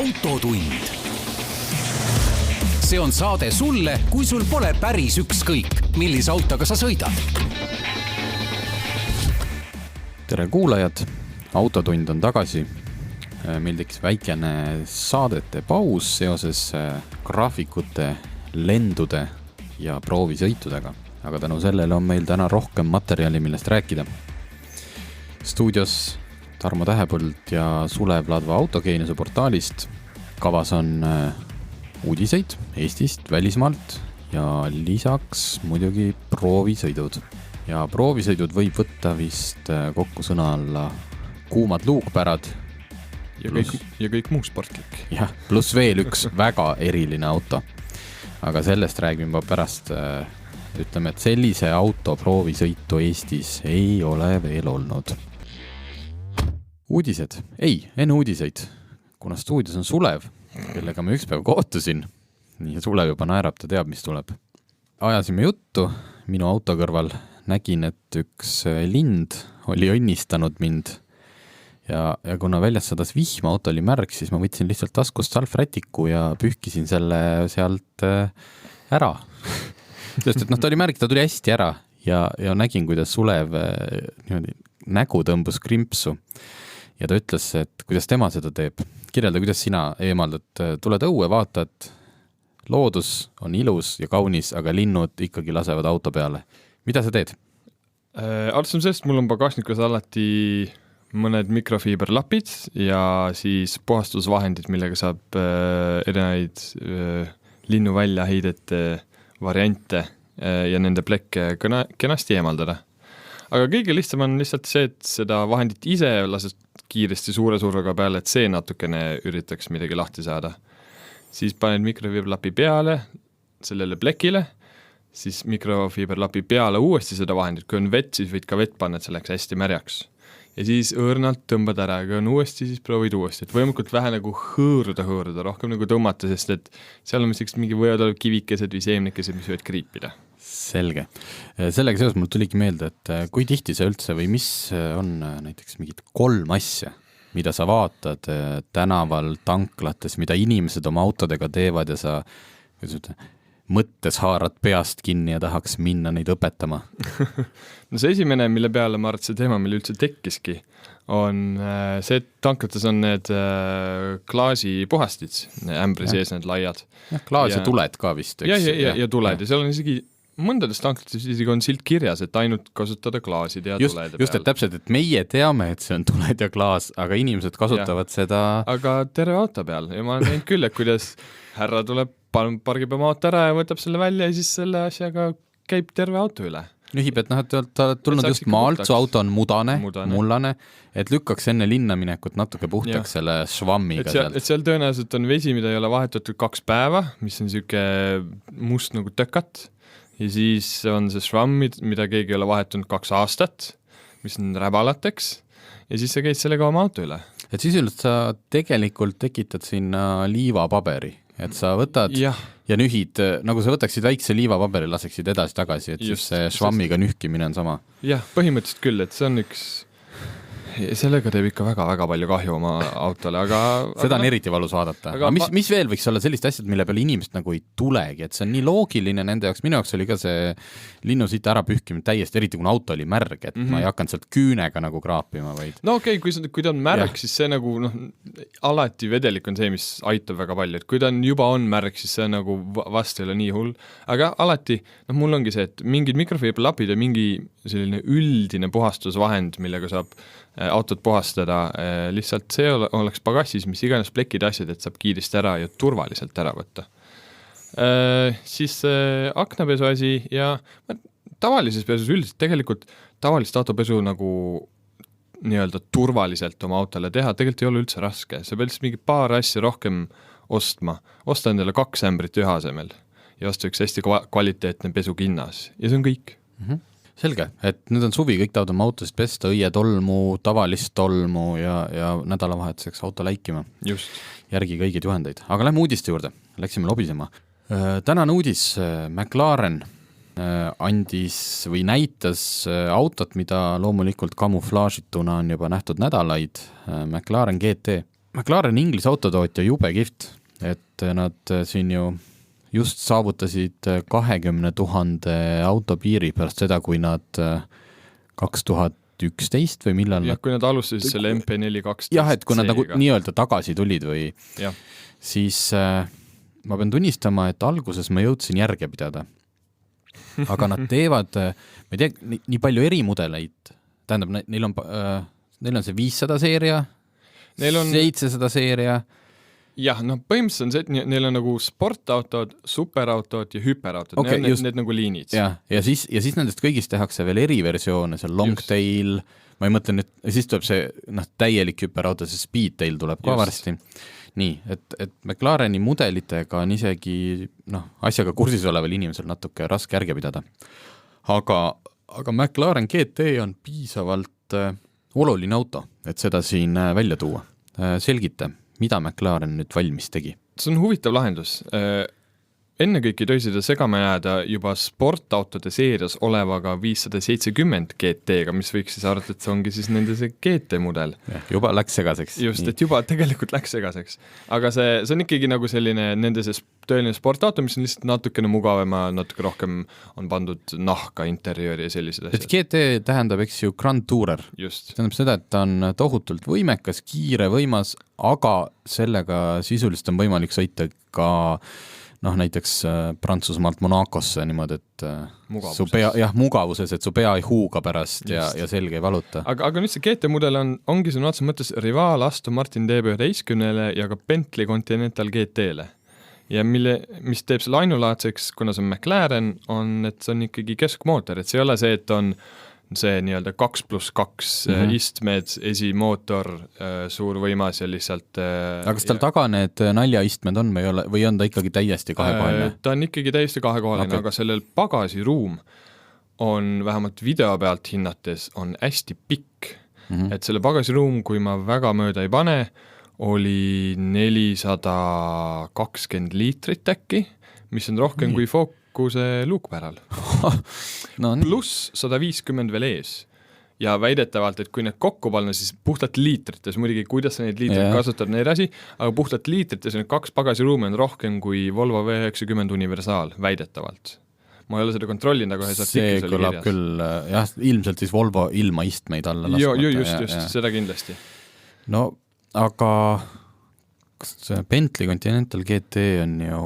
Autotund. See on saade sulle, kui sul pole päris ükskõik, millise autoga sa sõidad. Tere kuulajad, Autotund on tagasi. Meil tekkis väikene saadete paus seoses graafikute, lendude ja proovisõitudega. Aga tänu sellele on meil täna rohkem materjali, millest rääkida. Stuudios Tarmo Tähepõld ja Sulev Ladva Autogeeniuse portaalist. Kavas on uudiseid Eestist, välismaalt ja lisaks muidugi proovisõidud. Ja proovisõidud võib võtta vist kokku sõna alla kuumad luukpärad. Ja kõik muu sportlik. Jah, pluss veel üks väga eriline auto. Aga sellest räägime pärast. Ütleme, et sellise auto proovisõitu Eestis ei ole veel olnud. Uudised. Ei, enne uudiseid. Kuna stuudios on Sulev, kellega ma üks päev kohtusin, nii Sulev juba naerab, ta teab, mis tuleb. Ajasime juttu minu auto kõrval. Nägin, et üks lind oli õnnistanud mind. Ja kuna väljas sadas vihma, auto oli märg, siis ma võtsin lihtsalt taskust salvrätiku ja pühkisin selle sealt ära. Sest, et ta oli märg, ta tuli hästi ära ja nägin, kuidas Sulev nägu tõmbus krimpsu. Ja ta ütles, et kuidas tema seda teeb. Kirjelda, kuidas sina eemaldad. Tuled õue, vaatad, loodus on ilus ja kaunis, aga linnud ikkagi lasevad auto peale. Mida sa teed? Alustame sellest, mul on pagasnikus alati mõned mikrofiiberlapid ja siis puhastusvahendid, millega saab erinevaid linnu väljaheidete variante ja nende plekke kenasti eemaldada. Aga kõige lihtsam on lihtsalt see, et seda vahendit ise lased kiiresti suure survega peale, et see natukene üritaks midagi lahti saada. Siis paned mikrofiiberlapi peale, sellele plekile, siis mikrofiiberlapi peale uuesti seda vahendit. Kui on vett, siis võid ka vett panna, et see läks hästi märjaks. Ja siis õõrnalt tõmbad ära, kui on uuesti, siis proovid uuesti. Et võimalikult vähe nagu hõõruda, rohkem nagu tõmmata, sest et seal on mingi võivad olla kivikesed või seemnikesed, mis võid kriipida. Selge. Sellega seos mul tuligi meelde, et kui tihti see üldse või mis on näiteks mingid 3 asja, mida sa vaatad tänaval, tanklates, mida inimesed oma autodega teevad ja sa mõttes haarad peast kinni ja tahaks minna neid õpetama? No see esimene, mille peale ma arvan, see teema meil üldse tekkiski, on see, et tanklates on need klaasipuhastid, ämbri sees need laiad. Klaas ja tuled ka vist. Ja tuled ja seal on isegi mõndades tanklates isegi on silt kirjas, et ainult kasutada klaasid ja tulede peal. Just, et täpselt, et meie teame, et see on tuled ja klaas, aga inimesed kasutavad seda... Aga terve auto peal ja ma olen näinud küll, et kuidas härra tuleb, pargib oma auto ära ja võtab selle välja ja siis selle asjaga käib terve auto üle. Nühib, et ta tulnud just maalt, su auto on mullane, et lükkaks enne linna minekut natuke puhtaks selle švammiga sealt. Et seal tõenäoliselt on vesi, mida ei ole vahetatud 2 päeva, mis on siuke must nagu tökat. Ja siis on see švamm, mida keegi ei ole vahetanud 2 aastat, mis on räbalateks, ja siis sa käid sellega oma auto üle. Et sisuliselt sa tegelikult tekitad sinna liivapaberi, et sa võtad ja nühid, nagu sa võtaksid väikse liivapaberi, laseksid edasi-tagasi, et just, siis švammiga nühkimine on sama. Jah, põhimõtteliselt küll, et see on üks... Sellega teeb ikka väga palju kahju oma autole, aga... Seda on eriti valus vaadata. Aga mis veel võiks olla sellist asjad, mille peale inimesed nagu ei tulegi, et see on nii loogiline nende jaoks. Minu jaoks oli ka see linnu siit ära pühkimine täiesti, eriti kuna auto oli märg, et ma ei hakanud sealt küünega nagu kraapima, vaid... No okei, kui ta on märg, siis see nagu, alati vedelik on see, mis aitab väga palju. Et kui ta juba on märg, siis see nagu vast ei ole nii hull. Aga alati, mul ongi see, et mingid mikrofiiberlapid ja mingi selline üldine puhastusvahend, millega saab autot puhastada, lihtsalt see oleks pagassis, mis iganes plekid asjad, et saab kiiresti ära ja turvaliselt ära võtta. Siis aknapesu asi ja tavalises pesus üldiselt tegelikult tavalist autopesu nagu nii-öelda turvaliselt oma autole teha, tegelikult ei ole üldse raske. Sa pead lihtsalt mingi paar asja rohkem ostma. Osta endale 2 ämbrit ühe asemel ja osta üks hästi kvaliteetne pesu kinnas ja see on kõik. Selge, et nüüd on suvi, kõik tahavad oma autost pesta, õietolmu, tavalist tolmu ja nädalavahetuseks auto läikima. Just. Järgi kõigid juhendeid. Aga lähme uudiste juurde. Läksime lobisema. Tänane uudis, McLaren andis või näitas autot, mida loomulikult kamuflaažituna on juba nähtud nädalaid, McLaren GT. McLaren Inglise autotootja jube kihvt, et nad siin ju just saavutasid 20 000 auto piiri pärast seda, kui nad 2011 või millal jah, kui nad alustasid selle MP412 jah, et kui nad nagu nii-öelda tagasi tulid või siis ma pean tunnistama, et alguses ma jõudsin järge pidada. Aga nad teevad, ma ei tea, nii palju erimudeleid, tähendab, neil on see 500 seeria, 700 seeria. Jah, põhimõtteliselt on see, et neil on nagu sportautod, superautod ja hüperautod, Okay, need nagu liinid. Ja siis nendest kõigist tehakse veel eriversioone, see Longtail, ma ei mõtle nüüd, siis tuleb see täielik hüperauto, see Speedtail tuleb ka varsti. Nii, et McLareni mudelitega on isegi asjaga kursis oleval inimesel natuke raske järge pidada. Aga McLaren GT on piisavalt oluline auto, et seda siin välja tuua. Selgita, mida McLaren nüüd valmis tegi? See on huvitav lahendus. Ennekõike ei tohi seda segama jääda juba sportautode seerias olevaga 570 GT-ga, mis võiks siis arvata, et see ongi siis nende see GT-mudel. Juba läks segaseks. Just, et juba tegelikult läks segaseks. Aga see on ikkagi nagu selline nende see tõeline sportauto, mis on lihtsalt natukene mugavama, natuke rohkem on pandud nahka interjööri ja sellised asjad. Et GT tähendab, eks ju, Grand Tourer. Just. Tähendab seda, et ta on tohutult võimekas, kiire, võimas, aga sellega sisuliselt on võimalik sõita ka näiteks Prantsusmaalt Monacosse niimoodi, et su pea, mugavuses, et su pea ei huuga pärast ja selge ei valuta. Aga nüüd see GT-mudel ongi see otse mõttes rivaal Aston Martin DB11 ja ka Bentley Continental GT-le. Ja mis teeb selle ainulaadseks, kuna see on McLaren, et see on ikkagi keskmootor, et see ei ole see, et on see nii-öelda 2+2 istmed, esimootor, suur võimas ja lihtsalt aga kas tal taga need naljaistmed on või on ta ikkagi täiesti kahekohaline? Ta on ikkagi täiesti kahekohaline, aga sellel pagasiruum on vähemalt video pealt hinnates on hästi pikk. Et selle pagasiruum, kui ma väga mööda ei pane, oli 420 liitrit äkki, mis on rohkem kui fookuse luukpäral. Pluss 150 veel ees. Ja väidetavalt, et kui need kokku panna, siis puhtalt liitrites, muidugi kuidas sa neid liitrit kasutad, neid asi, aga puhtalt liitrites need 2 pagasiruumi on rohkem kui Volvo V90 universaal, väidetavalt. Ma ei ole seda kontrollinud, aga ühes artiklis oli kirjas. See kõlab küll, jah, ilmselt siis Volvo ilma istmeid alla laskmata. Just, seda kindlasti. No, aga see Bentley Continental GT on ju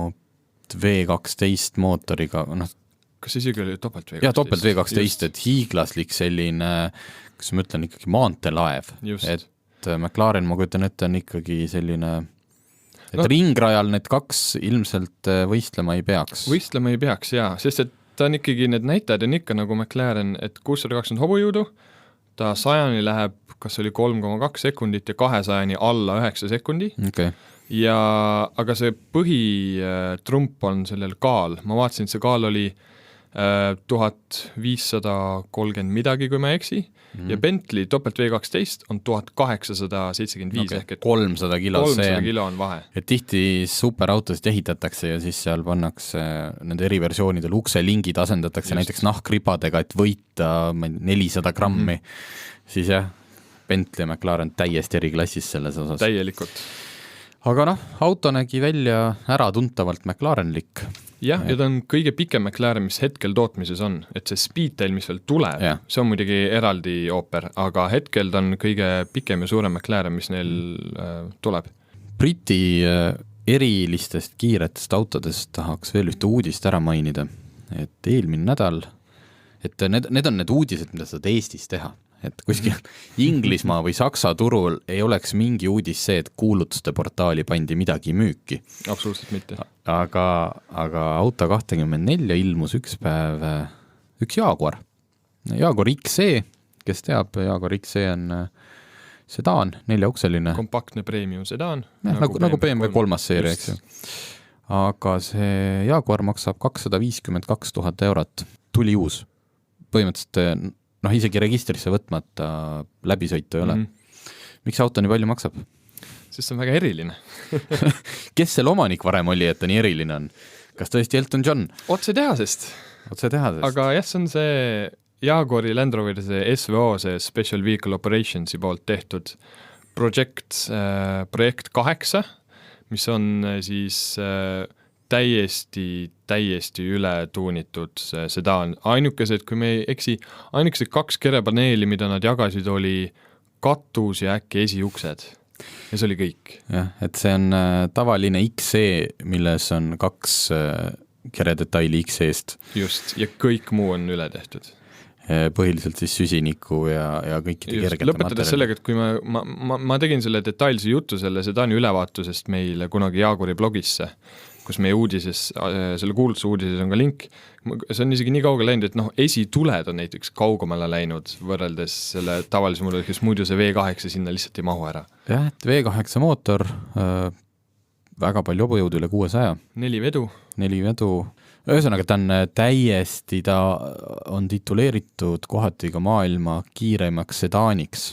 V12 mootoriga, kas isegi oli topelt V12? Jah, topelt V12, et hiiglaslik selline, kas ma ütlen ikkagi maantelaev, et McLaren, ma kujutan ette, on ikkagi selline, et ringrajal need 2 ilmselt võistlema ei peaks. Võistlema ei peaks, jaa, sest et ta on ikkagi, need näitajad on ikka nagu McLaren, et 620 hobujõudu, ta 100-ni läheb, kas oli 3,2 sekundit ja 200-ni alla 9 sekundi. Okay. Ja, aga see põhitrump on sellel kaal. Ma vaatasin, et see kaal oli 1530 midagi, kui ma eksi. Ja Bentley topelt V12 on 1875 ehk et 300 kilo, 300 kilo on vahe. Et tihti superautosid ehitatakse ja siis seal pannakse nende eriversioonidel ukselingid asendatakse näiteks nahkribadega, et võita 400 grammi. Siis jah, Bentley ja McLaren täiesti eriklassis selles osas. Täielikult. Aga auto nägi välja äratuntavalt McLarenlik. Jah, ja ta on kõige pikem McLaren, mis hetkel tootmises on, et see Speedtail, mis veel tuleb, see on muidugi eraldi ooper, aga hetkel ta on kõige pikem ja suurem McLaren, mis neil tuleb. Briti erilistest kiiretest autodest tahaks veel ühte uudist ära mainida, et eelmine nädal, et need on need uudised, mida saad Eestis teha. Et kuskil Inglismaa või Saksa turul ei oleks mingi uudis see, et kuulutuste portaali pandi midagi müüki. Absoluutselt mitte. Aga Auto 24 ilmus üks päev üks Jaguar. Jaguar XE, kes teab, Jaguar XE on sedaan, 4-ukseline. Kompaktne premium sedaan. Nagu BMW 3 seeria, eks ju. Aga see Jaguar maksab 252 000 eurot. Tuli uus. Põhimõtteliselt isegi registrisse võtmata läbisõitu ei ole. Miks auto nii palju maksab? Sest see on väga eriline. Kes selle omanik varem oli, et ta nii eriline on? Kas tõesti Elton John? Otse tehasest. Aga jah, see on see Jaguari Land Rover, see SVO, see Special Vehicle Operationsi poolt tehtud projekt 8, mis on siis täiesti üle tuunitud sedaan. Ainukesed, kui me ei eksi, ainukesed 2 kerepaneeli, mida nad jagasid, oli katus ja äkki esiuksed. Ja see oli kõik. Jah, et see on tavaline XE, milles on 2 keredetaili XE-st. Just, ja kõik muu on üle tehtud. Põhiliselt siis süsiniku ja kõikide kergete lõpetades sellega, et kui ma tegin selle detailse jutu selle sedaani ülevaatusest meile kunagi Jaaguri blogisse, kus meie uudises, selle kuulutuse uudises on ka link, see on isegi nii kaugele läinud, et esituled on näiteks kaugemale läinud võrreldes selle tavalise mulle, kes muidu see V8 sinna lihtsalt ei mahu ära. Jah, et V8 mootor, väga palju hobujõudu, üle 600. 4 vedu. Ühesõnaga, ta on tituleeritud kohati ka maailma kiiremaks sedaaniks.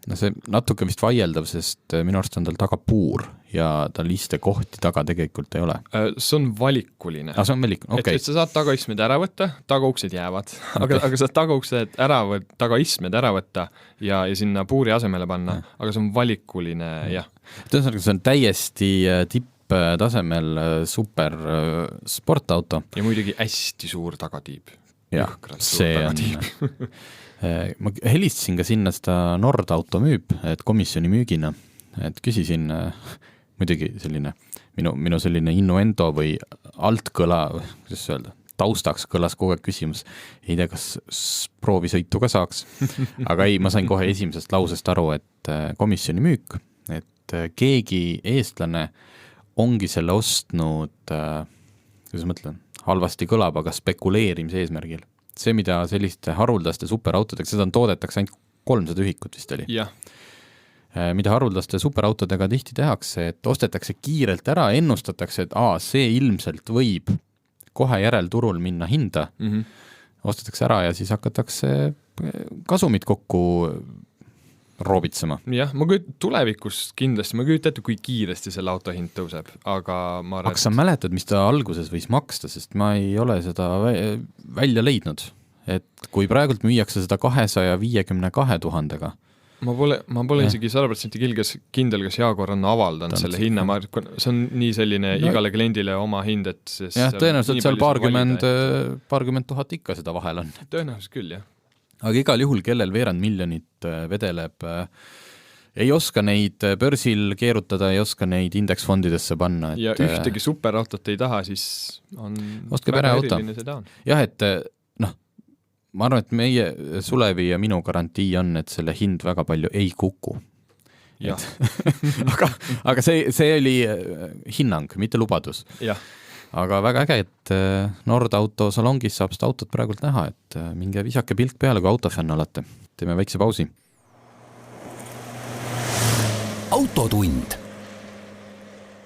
No see natuke vist vaieldav, sest minu arust on tal taga puur ja tal istekohti taga tegelikult ei ole. See on valikuline. See on valikuline, okei. Et sa saad tagaistmed ära võtta, tagauksed jäävad, aga saad tagaistmed ära võtta ja sinna puuri asemele panna, aga see on valikuline, jah. Tõenäoliselt see on täiesti tipptasemel super sportauto. Ja muidugi hästi suur tagatiib. Jah, see on... Ma helistasin ka sinna seda Nordauto müüb, et komisjoni müügina, et küsisin muidugi selline, minu selline innuendo või altkõla, kuidas öelda, taustaks kõlas kogu aeg küsimus, ei tea, kas proovisõitu ka saaks, aga ei, ma sain kohe esimesest lausest aru, et komisjoni müük, et keegi eestlane ongi selle ostnud, kuidas ma mõtlen, halvasti kõlab, aga spekuleerimise eesmärgil. See, mida selliste haruldaste superautodega, seda toodetakse ainult 300 ühikut vist oli. Ja. Mida haruldaste superautodega tihti tehakse, et ostetakse kiirelt ära, ennustatakse, et see ilmselt võib kohe järel turul minna hinda, ostetakse ära ja siis hakatakse kasumit kokku roobitsema. Jah, tulevikus kindlasti, ma kujutan ette, kui kiiresti selle auto hind tõuseb, aga ma arvan... Aga sa mäletad, mis ta alguses võis maksta, sest ma ei ole seda välja leidnud, et kui praegult müüakse seda 252 000-ga. Ma pole isegi 100% kindel, kas Jaagor on avaldanud selle hinna, see on nii selline igale kliendile oma hind, et... Jah, tõenäoliselt seal paarkümmend tuhat ikka seda vahel on. Tõenäoliselt küll, jah. Aga igal juhul, kellel veerand miljonit vedeleb, ei oska neid börsil keerutada, ei oska neid indeksfondidesse panna. Ja ühtegi superautot ei taha, siis on väga eriline seda on. Jah, et ma arvan, et meie Sulevi ja minu garantii on, et selle hind väga palju ei kuku. aga see oli hinnang, mitte lubadus. Jah. Aga väga äge, et Nordauto salongis saab seda autot praegult näha, et minge visake pilt peale, kui autofänn olete. Teeme väikse pausi. Autotund.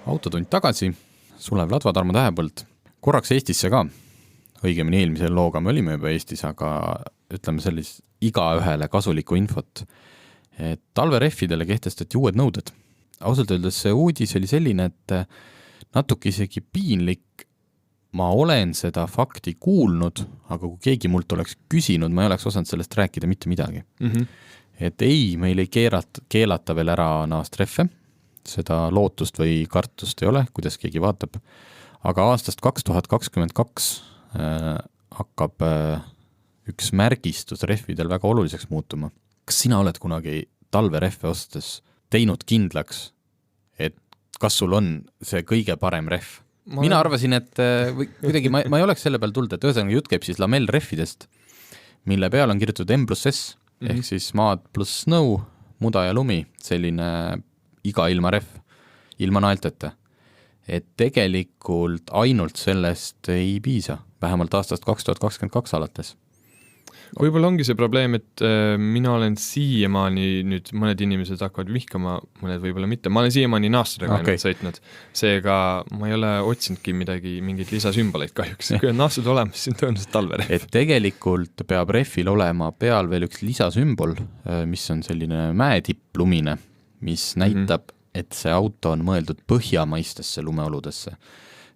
Autotund tagasi. Sulev Ladva, Tarmo Tähepõld. Korraks Eestisse ka. Õigemini eelmisel looga me olime juba Eestis, aga ütleme sellist igaühele kasulikku infot. Et talvereffidele kehtestati uued nõuded. Ausalt öeldes see uudis oli selline, et natuke isegi piinlik, ma olen seda fakti kuulnud, aga kui keegi mult oleks küsinud, ma ei oleks osanud sellest rääkida mitte midagi. Et ei, meil ei keelata veel ära naastreffe, seda lootust või kartust ei ole, kuidas keegi vaatab, aga aastast 2022 hakkab üks märgistus rehvidel väga oluliseks muutuma. Kas sina oled kunagi talverehve ostes teinud kindlaks, et kas sul on see kõige parem rehv? Mina arvasin, et kuidagi ma ei oleks selle peal tulnud, et ühesõnaga jutt käib siis lamellrehvidest, mille peal on kirjutatud M+S, ehk siis maad pluss snow, muda ja lumi, selline iga ilma rehv, ilma naelteta. Et tegelikult ainult sellest ei piisa, vähemalt aastast 2022 alates. Võib-olla ongi see probleem, et mina olen siiamaani, nüüd mõned inimesed hakkavad vihkama, mõned võib-olla mitte, ma olen siiamaani naastudega ainult sõitnud, seega ma ei ole otsinudki mingeid lisasümboleid kahjuks, kui on naastud olemas, siis on tõenäoliselt talverehv. Et tegelikult peab rehvil olema peal veel üks lisasümbol, mis on selline mäetipplumine, mis näitab, et see auto on mõeldud põhjamaistesse lumeoludesse,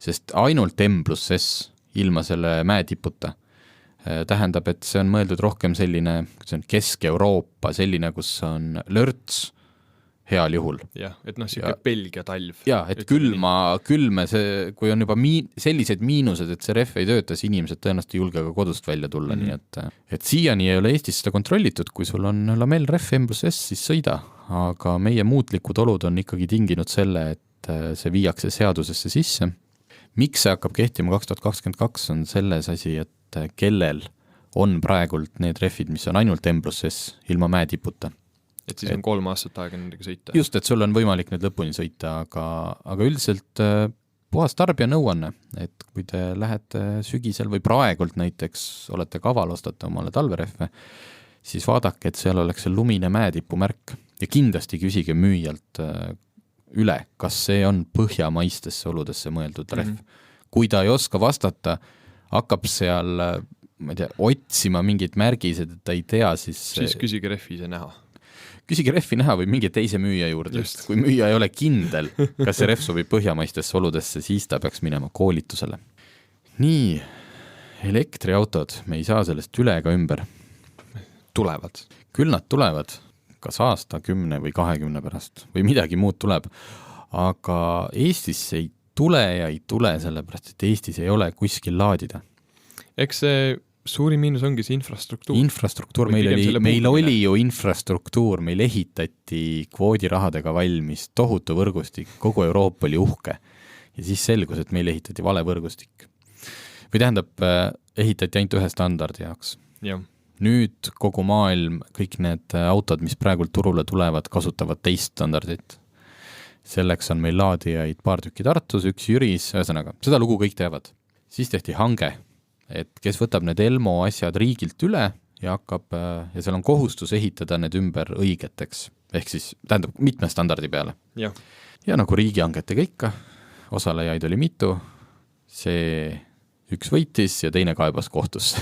sest ainult M+S ilma selle mäetiputa tähendab, et see on mõeldud rohkem selline Kesk-Euroopa, selline, kus on lörts, heal juhul. jah, et siuke Belgia talv. Jaa, et külme see, kui on juba sellised miinused, et see rehv ei tööta, siis inimesed tõenäoliselt ei julge ka kodust välja tulla, nii et siiani ei ole Eestis seda kontrollitud, kui sul on lamellrehv M+S, siis sõida, aga meie muutlikud olud on ikkagi tinginud selle, et see viiakse seadusesse sisse. Miks see hakkab kehtima 2022 on selles asi, et kellel on praegult need rehvid, mis on ainult M+S ilma mäetiputa. Et siis on 3 aastat aega nendega sõita. Just, et sul on võimalik need lõpuni sõita, aga üldiselt puhas tarbija nõuanne, et kui te lähete sügisel või praegult näiteks olete kaval, ostate omale talverehve, siis vaadake, et seal oleks see lumine mäetipu märk ja kindlasti küsige müüjalt üle, kas see on põhjamaistesse oludesse mõeldud rehv. Kui ta ei oska vastata, hakkab seal, ma ei tea, otsima mingid märgised, et ta ei tea, siis küsige rehvi ise näha. Küsige rehvi näha või mingi teise müüja juurde. Just. Kui müüja ei ole kindel, kas see rehv sobib põhjamaistesse oludesse, siis ta peaks minema koolitusele. Nii, elektriautod, me ei saa sellest üle ega ümber. Tulevad. Küll nad tulevad, kas aasta, 10 või 20 pärast või midagi muud tuleb, aga Eestis ei tule ja ei tule sellepärast, et Eestis ei ole kuskil laadida. Eks see suuri miinus ongi see infrastruktuur. Infrastruktuur, meil oli ju infrastruktuur, meil ehitati kvoodirahadega valmis, tohutu võrgustik, kogu Euroopa oli uhke. Ja siis selgus, et meil ehitati vale võrgustik. Või tähendab, ehitati ainult ühe standardi jaoks. Ja. Nüüd kogu maailm, kõik need autod, mis praegult turule tulevad, kasutavad teist standardit. Selleks on meil laadijaid paar tükki Tartus, üks Jüris, ühesõnaga, seda lugu kõik teavad. Siis tehti hange, et kes võtab need Elmo asjad riigilt üle ja hakkab, ja seal on kohustus ehitada need ümber õigeteks, ehk siis tähendab mitme standardi peale. Ja nagu riigihangetega ikka, osalejaid oli mitu, see üks võitis ja teine kaebas kohtusse.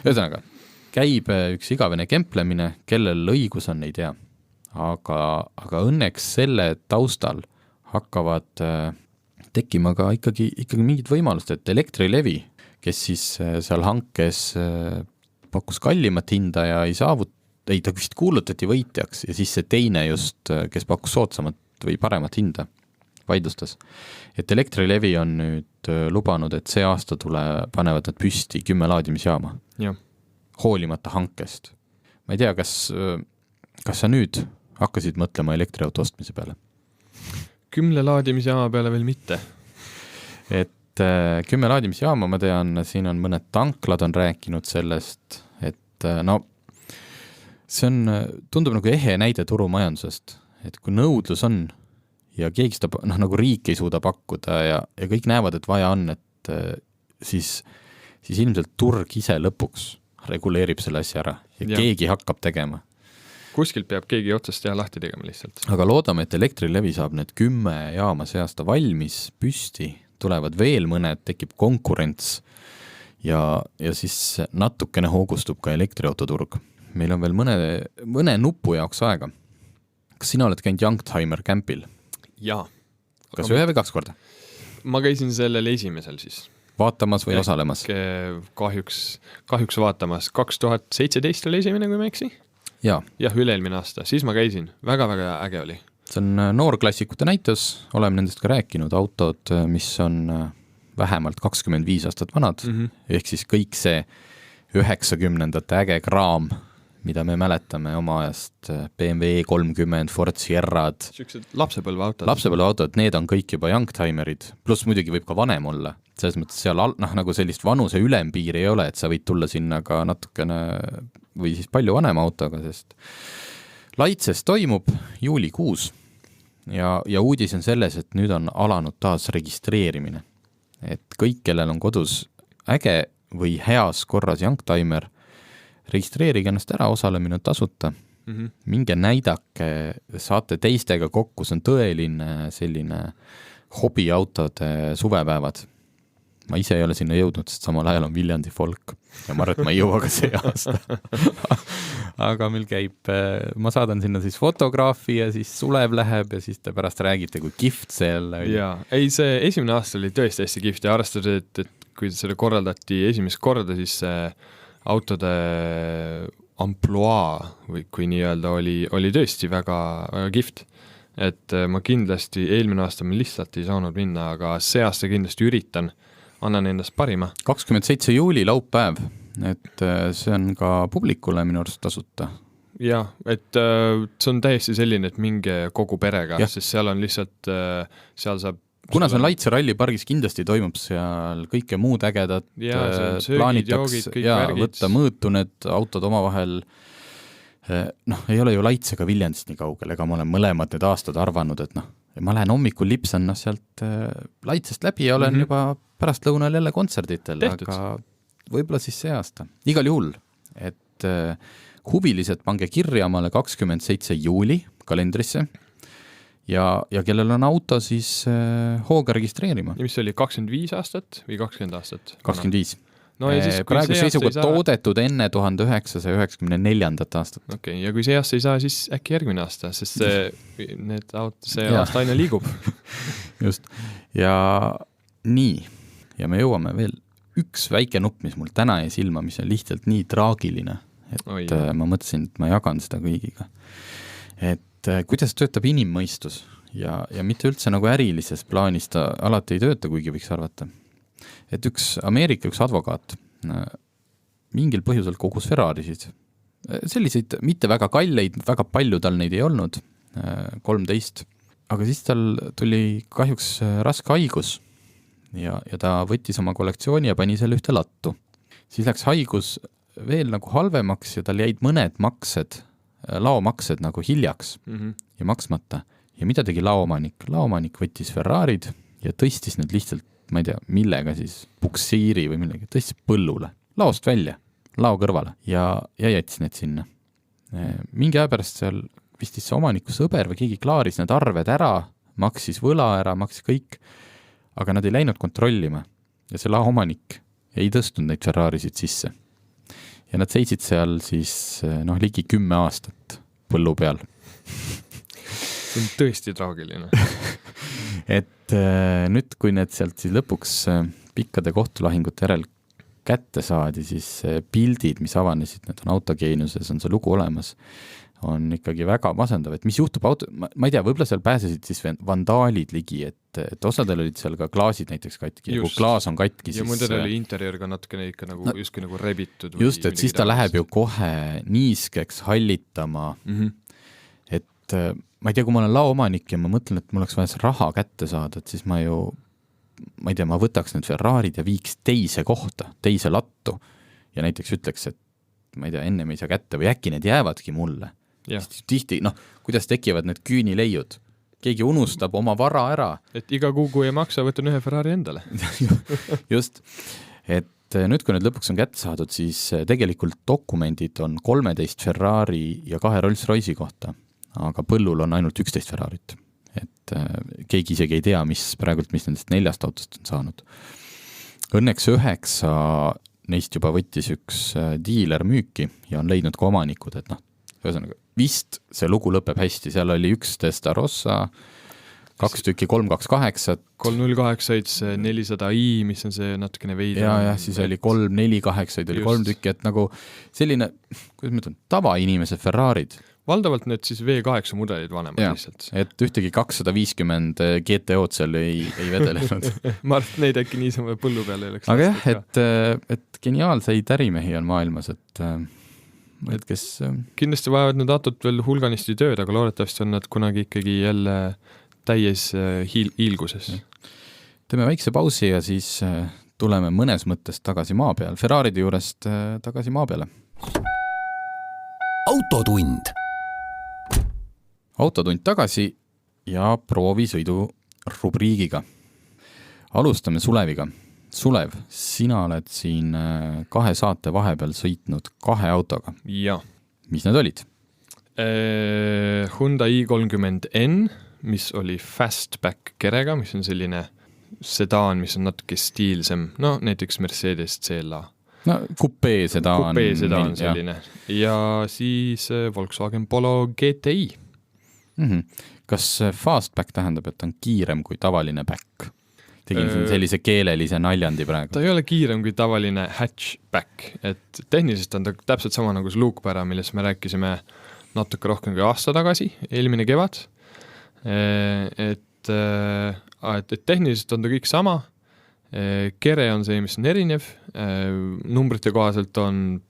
Ühesõnaga, käib üks igavene kemplemine, kellel õigus on, ei tea. Aga õnneks selle taustal hakkavad tekkima ka ikkagi mingid võimalust, et Elektrilevi, kes siis seal hankes pakkus kallimat hinda ja ta vist kuulutati võitjaks ja siis see teine just, kes pakkus soodsamat või paremat hinda, vaidlustas. Et Elektrilevi on nüüd lubanud, et see aasta panevad nad püsti 10 laadimisjaama. Ja. Hoolimata hankest. Ma ei tea, kas sa nüüd hakkasid mõtlema elektriauto ostmise peale? 10 laadimisjaama peale veel mitte. Et 10 laadimisjaama, ma tean, siin on mõned tanklad on rääkinud sellest, et see tundub nagu ehe näide turumajandusest, et kui nõudlus on ja keegi seda, nagu riik ei suuda pakkuda ja kõik näevad, et vaja on, et siis ilmselt turg ise lõpuks reguleerib selle asja ära ja keegi hakkab tegema. Kuskilt peab keegi otsast lahti tegema lihtsalt. Aga loodame, et Elektrilevi saab need 10 jaama see aasta valmis, püsti, tulevad veel mõned, tekib konkurents ja siis natukene hoogustub ka elektriautoturg. Meil on veel mõne nupu jaoks aega. Kas sina oled käinud Youngtimer campil? Jaa. Kas 1 või 2 korda? Ma käisin sellel esimesel siis. Vaatamas või osalemas? Kahjuks vaatamas. 2017 oli esimene, kui ma eksi? Jah, üle-eelmine aasta. Siis ma käisin. Väga-väga äge oli. See on noorklassikute näitus, oleme nendest ka rääkinud, autod, mis on vähemalt 25 aastat vanad, ehk siis kõik see 90-ndate äge kraam, mida me mäletame oma ajast, BMW E30, Ford Sierrad. Siuksed lapsepõlveautod. Lapsepõlveautod, need on kõik juba Youngtimerid, pluss muidugi võib ka vanem olla. Selles mõttes seal nagu sellist vanuse ülempiiri ei ole, et sa võid tulla sinna ka natukene või siis palju vanema autoga, sest Laitses toimub juulikuus ja uudis on selles, et nüüd on alanud taas registreerimine. Et kõik, kellel on kodus äge või heas korras Youngtimer, registreerige ennast ära, osalemine on tasuta. Minge näidake, saate teistega kokku, see on tõeline selline hobiautode suvepäevad. Ma ise ei ole sinna jõudnud, sest samal ajal on Viljandi folk ja ma arvan, et ma ei jõua ka see aasta. Aga meil käib, ma saadan sinna siis fotograafi ja siis Sulev läheb ja siis te pärast räägite, kui kift see jälle oli. Jaa, ei see esimene aasta oli tõesti hästi kift ja arvestades, et kui selle korraldati esimest korda, siis autode ampluaa või kui nii öelda, oli tõesti väga, väga kihvt. Et ma kindlasti, eelmine aasta ma lihtsalt ei saanud minna, aga see aasta kindlasti üritan, annan endast parima. 27. juuli laupäev, et see on ka publikule minu arust tasuta. Jah, et see on täiesti selline, et minge kogu perega, sest seal on lihtsalt, seal saab kuna see on Laitse rallipargis, kindlasti toimub seal kõike muud ägedat, plaanitaks võtta mõõtu need autod omavahel, ei ole ju Laitsega Viljandist nii kaugel, ega ma olen mõlemad need aastad arvanud, et ma lähen hommikul lipsan sealt Laitsest läbi ja olen juba pärast lõunal jälle kontserditel, aga võib-olla siis see aasta. Igal juhul, et huvilised pange kirja omale 27. juuli kalendrisse, ja kellel on auto, siis hooga registreerima. Ja mis oli, 25 aastat või 20 aastat? 25. No ja siis, praegu seisuga toodetud enne 1994. aastat. Okei, ja kui see aasta ei saa, siis äkki järgmine aasta, sest see aasta aina liigub. Just. Ja nii. Ja me jõuame veel üks väike nupp, mis mul täna jäi silma, mis on lihtsalt nii traagiline, et ma mõtlesin, et ma jagan seda kõigiga. Et kuidas töötab inimmõistus ja mitte üldse nagu ärilises plaanis ta alati ei tööta, kuigi võiks arvata. Et üks advokaat mingil põhjusel kogus Ferrarisid. Selliseid mitte väga kalleid, väga palju tal neid ei olnud, 13. Aga siis tal tuli kahjuks raske haigus ja ta võttis oma kollektsiooni ja pani selle ühte lattu. Siis läks haigus veel nagu halvemaks ja tal jäid mõned laomaksed nagu hiljaks ja maksmata. Ja mida tegi laomanik? Laomanik võttis Ferrarid ja tõstis need lihtsalt, ma ei tea, millega siis puksiiri või millega, tõstis põllule, laost välja, lao kõrvale ja jättis need sinna. Mingi aja pärast seal vistis see omaniku sõber või keegi klaaris need arved ära, maksis võla ära, maksis kõik, aga nad ei läinud kontrollima ja see laomanik ei tõstnud neid Ferrarisid sisse. Ja nad seisid seal siis ligi 10 aastat põllu peal. See on tõesti traagiline. Et nüüd, kui need sealt siis lõpuks pikkade kohtulahingute järel kätte saadi, siis pildid, mis avanesid, need on Autogeeniuses, on see lugu olemas, on ikkagi väga masendav, et mis juhtub ma ei tea, võib-olla seal pääsesid siis vandaalid ligi, et osadel olid seal ka klaasid näiteks katki, kui klaas on katki, ja siis mõndel oli interiör ka natukene ikka nagu justkui nagu rebitud. Just, et siis ta läheb ju kohe niiskeks hallitama, et ma ei tea, kui ma olen laomanik ja ma mõtlen, et mul oleks vaja raha kätte saada, et siis ma ei tea, ma võtaks need Ferrarid ja viiks teise kohta, teise lattu ja näiteks ütleks, et ma ei tea, enne me ei saa kätte või äkki need jäävadki mulle. Tihti, kuidas tekivad need küünileiud? Keegi unustab oma vara ära. Et iga kuu, kui ei maksa, võtan ühe Ferrari endale. Just. Et nüüd, kui need lõpuks on kätte saadud, siis tegelikult dokumendid on 13 Ferrari ja 2 Rolls-Royce'i kohta, aga põllul on ainult 11 Ferrarit. Et keegi isegi ei tea, mis nendest 4 autost on saanud. Õnneks 9 neist juba võttis üks diiler müüki ja on leidnud ka omanikud, et ühesõnaga, vist see lugu lõpeb hästi, seal oli üks Testarossa, 2 tükki 328, 308, 400i, mis on see natukene veidi. Ja siis oli 348, oli 3 tükki, et nagu selline, kuidas ma ütlen, tavainimese Ferrarid. Valdavalt need siis V8 mudelid vanemad lihtsalt. Et ühtegi 250 GTO-d seal ei vedelenud. Ma arvan, neid äkki niisama põllu peal ei oleks. Aga jah, et geniaalseid ärimehi on maailmas, et kes kindlasti vajavad need autod veel hulganisti tööd, aga loodetavasti on nad kunagi ikkagi jälle täies hiilguses. Teeme väikse pausi ja siis tuleme mõnes mõttes tagasi maa peal, Ferraride juurest tagasi maa peale. Autotund tagasi ja proovisõidu rubriigiga. Alustame Suleviga. Sulev, sina oled siin 2 saate vahepeal sõitnud 2 autoga. Ja. Mis need olid? Hyundai i30N, mis oli fastback kerega, mis on selline sedaan, mis on natuke stiilsem, näiteks Mercedes CLA. Coupé sedaan. Coupé sedaan selline. Ja siis Volkswagen Polo GTI. Kas fastback tähendab, et on kiirem kui tavaline back? tegin siin sellise keelelise naljandi praegu. Ta ei ole kiirem kui tavaline hatchback, et tehniliselt on ta täpselt sama nagu see luukpära, millest me rääkisime natuke rohkem kui aasta tagasi, eelmine kevad. Et tehniliselt on ta kõik sama, kere on see, mis on erinev, numbrite kohaselt on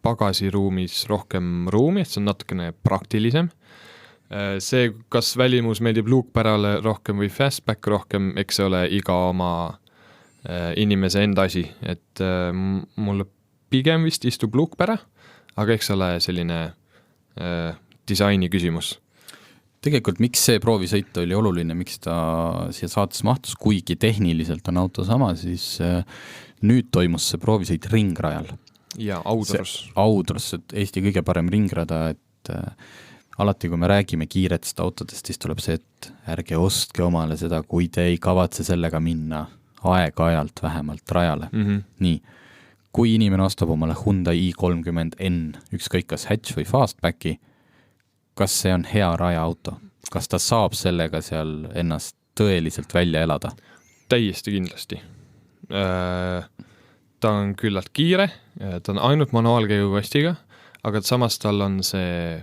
pagasiruumis rohkem ruumi, et see on natukene praktilisem. See, kas välimus meeldib luukpärale rohkem või fastback rohkem, eks see ole iga oma inimese enda asi, et mulle pigem vist istub luukpära, aga eks ole selline disaini küsimus. Tegelikult miks see proovisõit oli oluline, miks ta siia saates mahtus, kuigi tehniliselt on auto sama, siis nüüd toimus see proovisõit ringrajal. Ja Audrus. Audrus, et Eesti kõige parem ringrada, et alati, kui me räägime kiiretest autodest, siis tuleb see, et ärge ostke omale seda, kui te ei kavatse sellega minna aeg-ajalt vähemalt rajale. Nii, kui inimene ostab omale Hyundai i30N, ükskõik kas hatch või fastbacki, kas see on hea rajaauto? Kas ta saab sellega seal ennast tõeliselt välja elada? Täiesti kindlasti. Ta on küllalt kiire, ta on ainult manuaalkäigukastiga, aga samas tal on see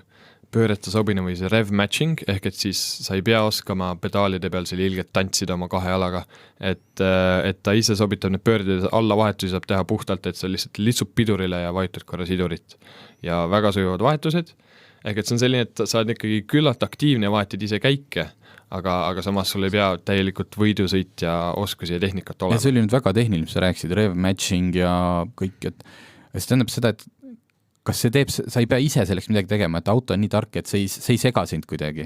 pööreta sobine või see rev matching, ehk et siis sa ei pea oskama pedaalide peal selle ilgelt tantsida oma kahe jalaga, et ta ise sobitab need pöördid alla vahetusi saab teha puhtalt, et sa lihtsalt litsub pidurile ja vajutad korra sidurit. Ja väga sujuvad vahetused, ehk et see on selline, et sa oled ikkagi küllalt aktiivne ja vahetid ise käike, aga samas sul ei pea täielikult võidusõit ja oskusi ja tehnikat olema. Ja see oli nüüd väga tehniline, sa rääkisid rev matching ja kõik, et see tähendab seda, et kas see teeb, sa ei pea ise selleks midagi tegema, et auto on nii tark, et see ei sega sind kuidagi?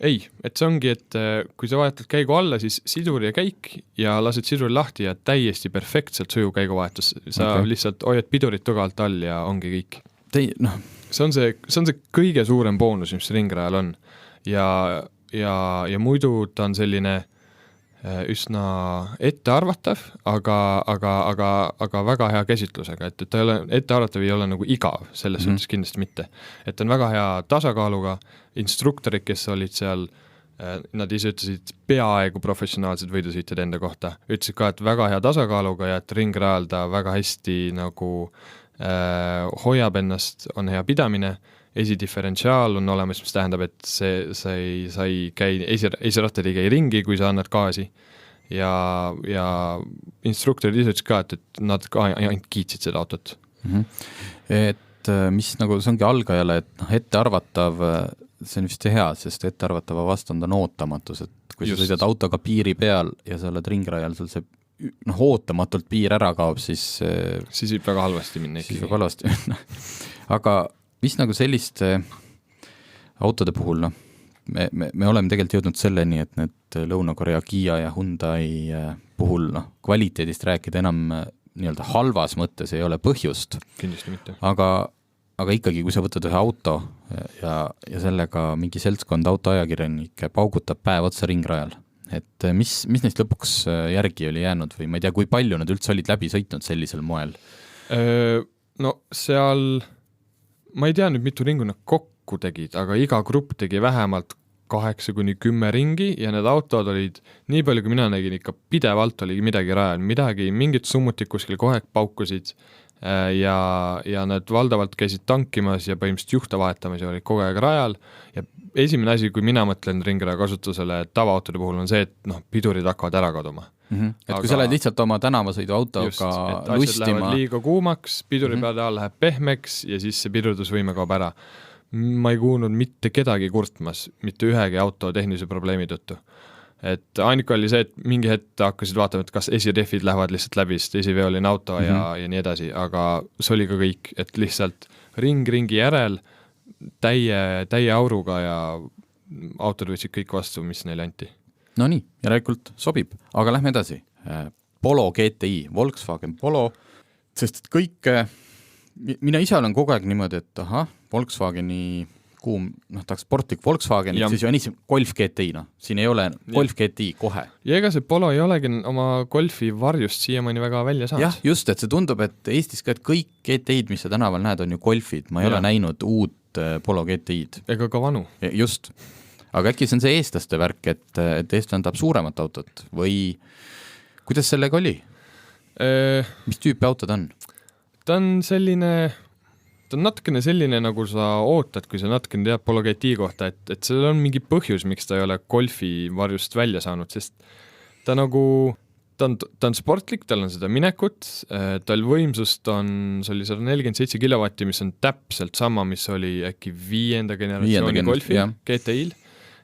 Ei, et see ongi, et kui sa vahetad käigu alla, siis sidur ja käik ja lased siduri lahti ja täiesti perfektselt sujuv käiguvahetus. Sa lihtsalt hoiad pidurit tugevalt all ja ongi kõik. See on see kõige suurem boonus, mis ringrajal on. Ja muidu ta on selline üsna ettearvatav, aga väga hea käsitlusega, et ta ei ole, ettearvatav ei ole nagu igav, selles suhtes kindlasti mitte. Et on väga hea tasakaaluga, instruktorid, kes olid seal, nad ise ütlesid peaaegu professionaalsed võidusõitjad enda kohta, ütlesid ka, et väga hea tasakaaluga ja et ringrajal ta väga hästi nagu hoiab ennast, on hea pidamine, esidifferentsiaal on olemas, mis tähendab, et sa ei käi, esirattad ei käi ringi, kui sa annad gaasi ja instruktorid ise ütles ka, et nad ka ainult kiitsid seda autot. Et mis nagu, see ongi algajale, et ettearvatav, see on vist hea, sest ettearvatava vastand on ootamatus, et kui sa sõidad autoga piiri peal ja sa oled ringrajal, sul see ootamatult piir ära kaob, siis võib väga halvasti minna. Siis võib halvasti minna. Aga mis nagu selliste autode puhul, me oleme tegelikult jõudnud selleni, et need Lõuna-Korea Kia ja Hyundai puhul kvaliteedist rääkida enam nii-öelda halvas mõttes ei ole põhjust. Kindlasti mitte. Aga ikkagi, kui sa võtad ühe auto ja sellega mingi seltskond autoajakirjanikke paugutab päev otsa ringrajal, et mis neist lõpuks järgi oli jäänud või ma ei tea, kui palju nad üldse olid läbi sõitnud sellisel moel? No seal ma ei tea nüüd, mitu ringu nad kokku tegid, aga iga grupp tegi vähemalt 8-10 ringi ja need autod olid, nii palju kui mina nägin, ikka pidevalt oli midagi rajal, mingid summutik kuskil kohe paukusid ja nad valdavalt käisid tankimas ja põhimõtteliselt juhta vahetamas ja olid kogu aeg rajal ja esimene asi, kui mina mõtlen ringraja kasutusele tavaautode puhul on see, et pidurid hakkavad ära kaduma. Et kui sa lähed lihtsalt oma tänavasõidu autoga lustima. Asjad lähevad liiga kuumaks, piduri peale all läheb pehmeks ja siis see pidurdusvõime kaob ära. Ma ei kuulnud mitte kedagi kurtmas, mitte ühegi auto tehnilise probleemi tõttu. Et ainuke oli see, et mingi hetk hakkasid vaatama, et kas esirehvid lähevad lihtsalt läbi, sest esiveoline auto ja nii edasi, aga see oli ka kõik, et lihtsalt ringi järel täie auruga ja autod võtsid kõik vastu, mis neile anti. No nii, järelikult sobib, aga lähme edasi. Polo GTI, Volkswagen Polo, sest et kõik, mina ise olen kogu aeg niimoodi, et Volkswageni kuum, tahaks sportlik Volkswagen, siis on ise Golf GTI, siin ei ole Golf GTI kohe. Ja ega see Polo ei olegi oma Golfi varjust siiamaani väga välja saanud. Jah, just, et see tundub, et Eestis ka, et kõik GTI-d, mis sa tänaval näed, on ju Golfid, ma ei ole näinud uut Polo GTI-d. Ega ka vanu. Just. Aga äkki see on see eestlaste värk, et eestlane tahab suuremat autot või kuidas sellega oli? Mis tüüpi auto ta on? Ta on natukene selline, nagu sa ootad, kui sa natukene tead Polo GTI kohta, et seal on mingi põhjus, miks ta ei ole Golfi varjust välja saanud, sest ta on sportlik, tal on seda minekut, tal võimsust see oli 147 kilowatti, mis on täpselt sama, mis oli äkki 5. generatsiooni Golfi GTI-l.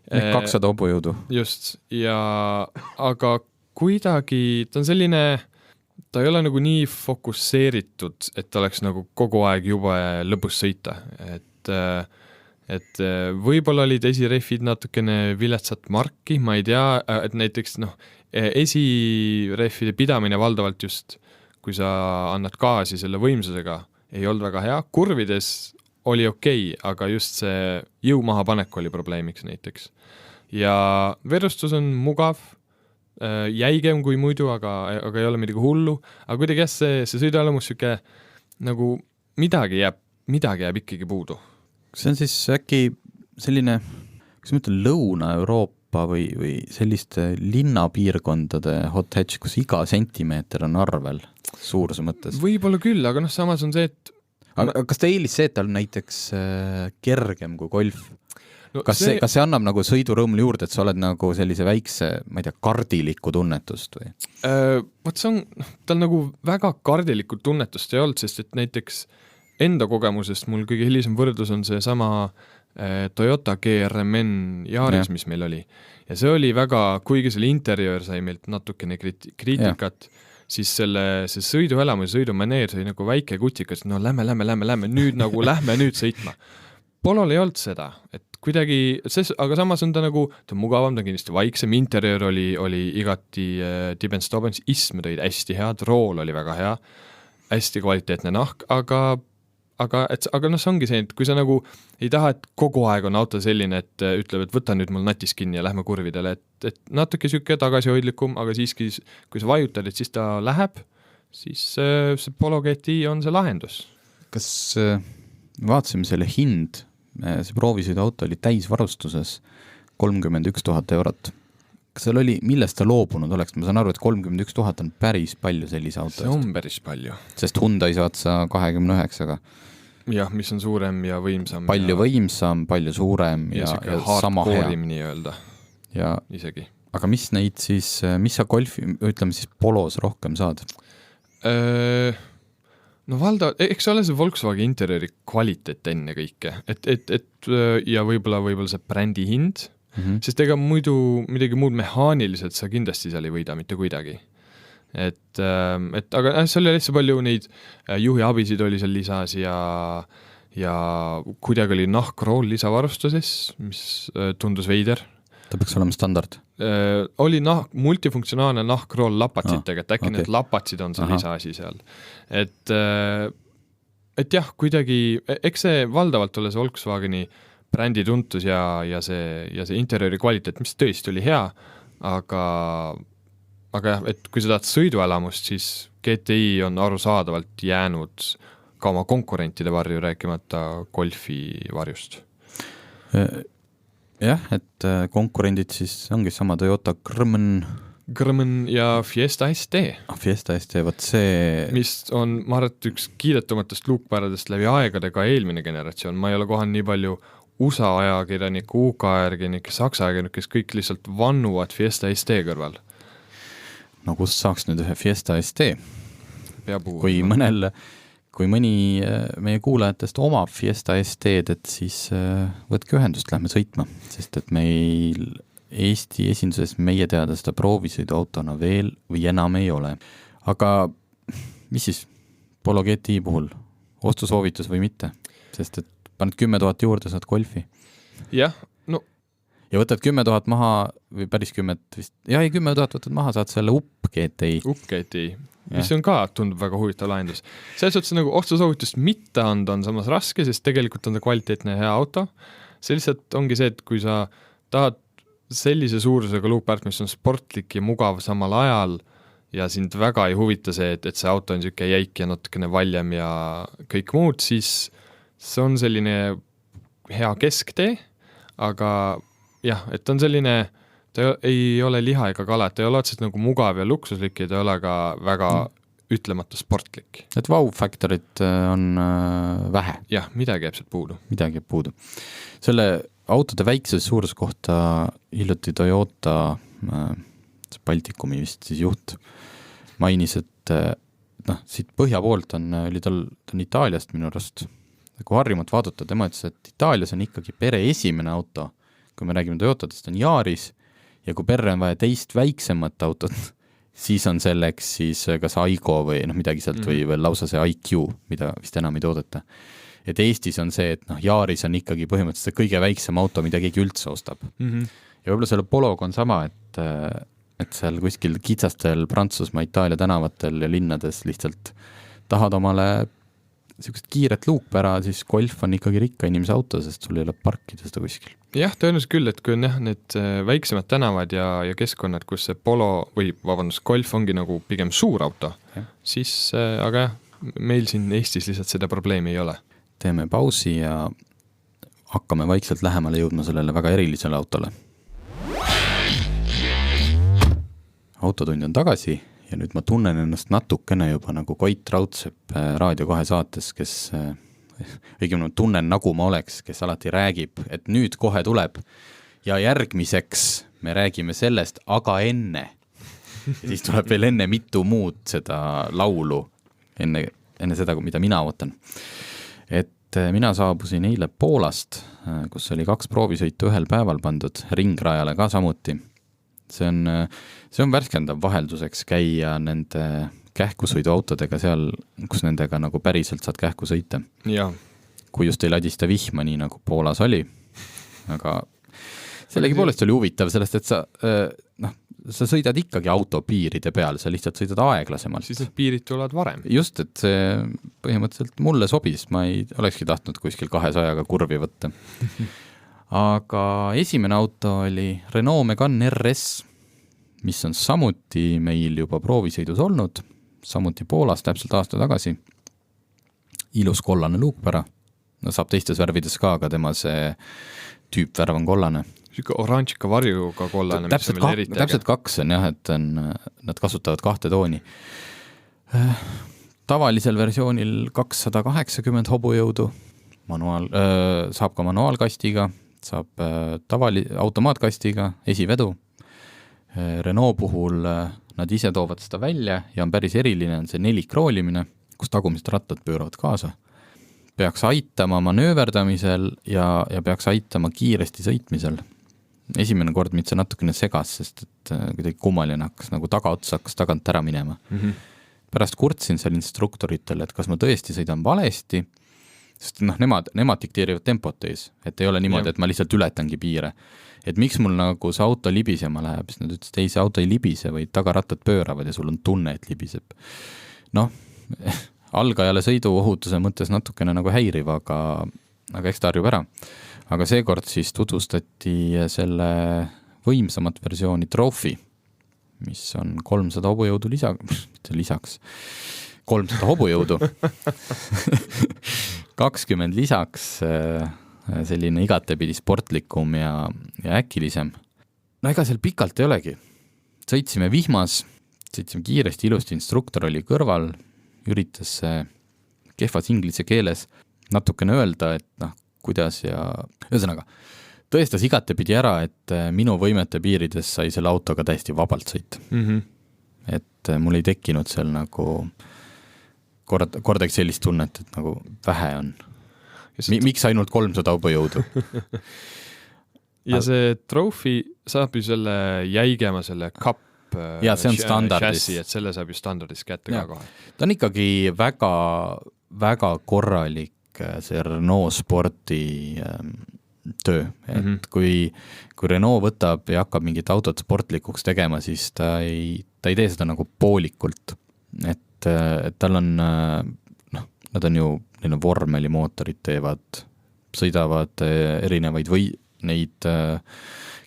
200 hobujõudu. Just, aga kuidagi ta on selline, ta ei ole nagu nii fokusseeritud, et ta oleks nagu kogu aeg juba lõbus sõita, et võib-olla olid esirehvid natukene viletsat marki, ma ei tea, et näiteks esirehvide pidamine valdavalt just, kui sa annad gaasi selle võimsusega, ei olnud väga hea, kurvides oli okei, aga just see jõu mahapanek oli probleemiks näiteks. Ja verustus on mugav, jäigem kui muidu, aga ei ole midagi hullu, aga kuidagi see sõiduelamus süke, nagu midagi jääb ikkagi puudu. See on siis äkki selline, kas ma ütlen, Lõuna-Euroopa või selliste linnapiirkondade hot hatch, kus iga sentimeeter on arvel suuruse mõttes? Võib-olla küll, aga samas on see, et aga kas ta eelis see, et ta on näiteks kergem kui Golf? No, kas see annab nagu sõidurõõmule juurde, et sa oled nagu sellise väikse, ma ei tea, kardiliku tunnetust või? Tal nagu väga kardilikud tunnetust ei olnud, sest et näiteks enda kogemusest mul kõige hilisem võrdlus on see sama Toyota GRMN Yaris, mis meil oli. Ja see oli väga, kuigi selle interjöör sai meilt natukene kriitikat, siis see sõiduelamus ja sõidumaneer sai nagu väike kutikas, lähme, nüüd sõitma. Polol ei olnud seda, et kuidagi, aga samas on ta nagu, ta on mugavam, ta on kindlasti vaiksem, interjöör oli igati Dibens-Dobens, istmed olid hästi head, rool oli väga hea, hästi kvaliteetne nahk, aga see ongi see, et kui sa nagu ei taha, et kogu aeg on auto selline, et ütleb, et võta nüüd mul natis kinni ja lähme kurvidele, et natuke süke tagasihoidlikum, aga siiski, kui sa vajutad, et siis ta läheb, siis see Polo GTI on see lahendus. Kas vaatasime selle hind, see proovisõiduauto oli täisvarustuses 31 000 eurot. Kas seal oli, millest ta loobunud oleks? Ma saan aru, et 31 000 on päris palju sellise auto. See on päris palju. Sest Hyundai saad sa 29-ga. Jah, mis on suurem ja võimsam. Palju võimsam, palju suurem ja sama hea. Nii öelda. Ja, isegi. Aga mis neid siis, mis sa Golfi, ütleme siis Polos rohkem saad? No valda, eks ole see Volkswagen interjööri kvaliteet enne kõike, ja võib-olla see brändi hind, sest ega muidu midagi muud mehaaniliselt sa kindlasti seal ei võida mitte kuidagi. Aga seal oli hästi palju neid juhiabisid oli seal lisas ja kuidagi oli nahkrool lisavarustuses, mis tundus veider. Ta peaks olema standard. Oli multifunktsionaalne nahkrool lapatsitega, et äkki need lapatsid on see lisaasi seal. Et jah, kuidagi, eks see valdavalt ole see Volkswageni brändi tuntus ja see interjööri kvaliteet, mis tõesti oli hea, aga jah, et kui sa tahad sõiduelamust, siis GTI on arusaadavalt jäänud ka oma konkurentide varju, rääkimata Golfi varjust. Jah, et konkurendid siis ongi sama Toyota Grumman ja Fiesta ST. Fiesta ST, võt see... Mis on, ma arvan, üks kiidetumatest luukpäradest läbi aegadega eelmine generatsioon. Ma ei ole kohal nii palju USA ajakirjanik, UK ajakirjanik, Saksa ajakirjanik, kes kõik lihtsalt vannuvad Fiesta ST kõrval. No kust saaks nüüd ühe Fiesta ST? Kui mõni meie kuulajatest omab Fiesta ST-d, et siis võtke ühendust, lähme sõitma, sest et meil Eesti esinduses meie teada seda proovisõiduautona veel või enam ei ole. Aga mis siis Polo GTI puhul? Ostusoovitus või mitte? Sest et paned 10 000 juurde, saad Golfi. Jah, no. Ja võtad 10 000 maha või päris 10 vist. Ja 10 000 võtad maha, saad selle UP GTI. UP GTI. Mis on ka, tundub väga huvitav lahendus. Selles suhtes nagu ostusoovitust mitte anda on samas raske, sest tegelikult on ta kvaliteetne ja hea auto. See lihtsalt ongi see, et kui sa tahad sellise suurusega luukpärt, mis on sportlik ja mugav samal ajal ja sind väga ei huvita see, et see auto on siuke jäik ja natukene valjem ja kõik muud, siis see on selline hea kesktee, aga jah, et on selline ta ei ole liha ega kala, ta ei ole otseselt nagu mugav ja luksuslik ja ta ei ole ka väga ütlemata sportlik. Et wow-faktorit on vähe. Jah, midagi jääb sealt puudu. Midagi jääb puudu. Selle autode väiksuse suuruse kohta hiljuti Toyota Baltikumi vist siis juht mainis, et siit põhja poolt ta on Itaaliast minu arust. Kui Harjumaat vaadata, tema ütles, et Itaalias on ikkagi pere esimene auto, kui me räägime Toyotadest, on Yaris ja kui perre on vaja teist väiksemat autot, siis on selleks siis kas Aigo või midagi sealt või lausa see IQ, mida vist enam ei toodeta. Et Eestis on see, et Yaris on ikkagi põhimõtteliselt kõige väiksem auto, mida keegi üldse ostab. Ja võib-olla selle Pologa on sama, et seal kuskil kitsastel Prantsusmaa, Itaalia tänavatel ja linnades lihtsalt tahad omale sellised kiiret luukpära, siis Golf on ikkagi rikka inimese auto, sest sul ei ole parkida seda kuskil. Jah, tõenäoliselt küll, et kui on need väiksemad tänavad ja keskkonnad, kus see Golf ongi nagu pigem suur auto, siis aga jah, meil siin Eestis lihtsalt seda probleemi ei ole. Teeme pausi ja hakkame vaikselt lähemale jõudma sellele väga erilisele autole. Autotund on tagasi ja nüüd ma tunnen ennast natukene juba nagu Koit Raudsepp Raadio 2 saates, kes õigemini tunnen nagu ma oleks, kes alati räägib, et nüüd kohe tuleb ja järgmiseks me räägime sellest, aga enne. Ja siis tuleb veel enne mitu muud seda laulu, enne seda, mida mina ootan. Et mina saabusin eile Poolast, kus oli 2 proovisõitu ühel päeval pandud, ringrajale ka samuti. See on värskendav vahelduseks käia nende kähkusõiduautodega seal, kus nendega nagu päriselt saad kähku sõita. Ja. Kui just ei ladista vihma, nii nagu Poolas oli. Aga sellegi poolest oli huvitav sellest, et sa sõidad ikkagi autopiiride peal, sa lihtsalt sõidad aeglasemalt. Siis need piirid tulevad varem. Just, et see põhimõtteliselt mulle sobis, ma ei olekski tahtnud kuskil 200-ga kurvi võtta. Aga esimene auto oli Renault Megane RS, mis on samuti meil juba proovisõidus olnud, samuti Poolas täpselt aasta tagasi. Ilus kollane luukpära, saab teistes värvides ka, aga tema see tüüpvärv on kollane. Siuke oranžika varjuga kollane, mis on veel eriti äge. Täpselt 2 on jah, et nad kasutavad 2 tooni. Tavalisel versioonil 280 hobujõudu, saab ka manuaalkastiga, saab automaatkastiga, esivedu. Renault puhul nad ise toovad seda välja ja on päris eriline, on see 4-kroolimine, kus tagumised rattad pööravad kaasa. Peaks aitama manööverdamisel ja peaks aitama kiiresti sõitmisel. Esimene kord mind see natukene segas, sest et kuidagi kummaline hakkas nagu tagaotsa hakkas tagant ära minema. Pärast kurtsin seal instruktoritel, et kas ma tõesti sõidan valesti, sest nemad dikteerivad tempot ees, et ei ole niimoodi, et ma lihtsalt ületangi piire. Et miks mul nagu see auto libisema läheb, siis nad ütlesid, et ei, see auto ei libise, vaid tagarattad pööravad ja sul on tunne, et libiseb. Algajale sõiduohutuse mõttes natukene nagu häiriv, aga eks ta harjub ära. Aga seekord siis tutvustati selle võimsamat versiooni Trophy, mis on 300 hobujõudu lisaks. 300 hobujõudu. 20 lisaks selline igatepidi sportlikum ja äkilisem. Ega seal pikalt ei olegi. Sõitsime vihmas, sõitsime kiiresti, ilusti, instruktor oli kõrval, üritas kehvas inglise keeles natukene öelda, et kuidas ja ühesõnaga, tõestas igatepidi ära, et minu võimete piirides sai selle autoga täiesti vabalt sõita. Et mul ei tekkinud seal nagu kordagi sellist tunnet, et nagu vähe on. Miks ainult 300 hobujõudu? Ja see Trophy saab ju selle jäigema, selle Cup ja see on standardis. Chassis, et selle saab ju standardis kätte ka kohe. Ta on ikkagi väga, väga korralik see Renault sporti töö. Et kui Renault võtab ja hakkab mingit autot sportlikuks tegema, siis ta ei tee seda nagu poolikult. Et tal on, nad on ju, neil on vormelimootorid teevad, sõidavad erinevaid või neid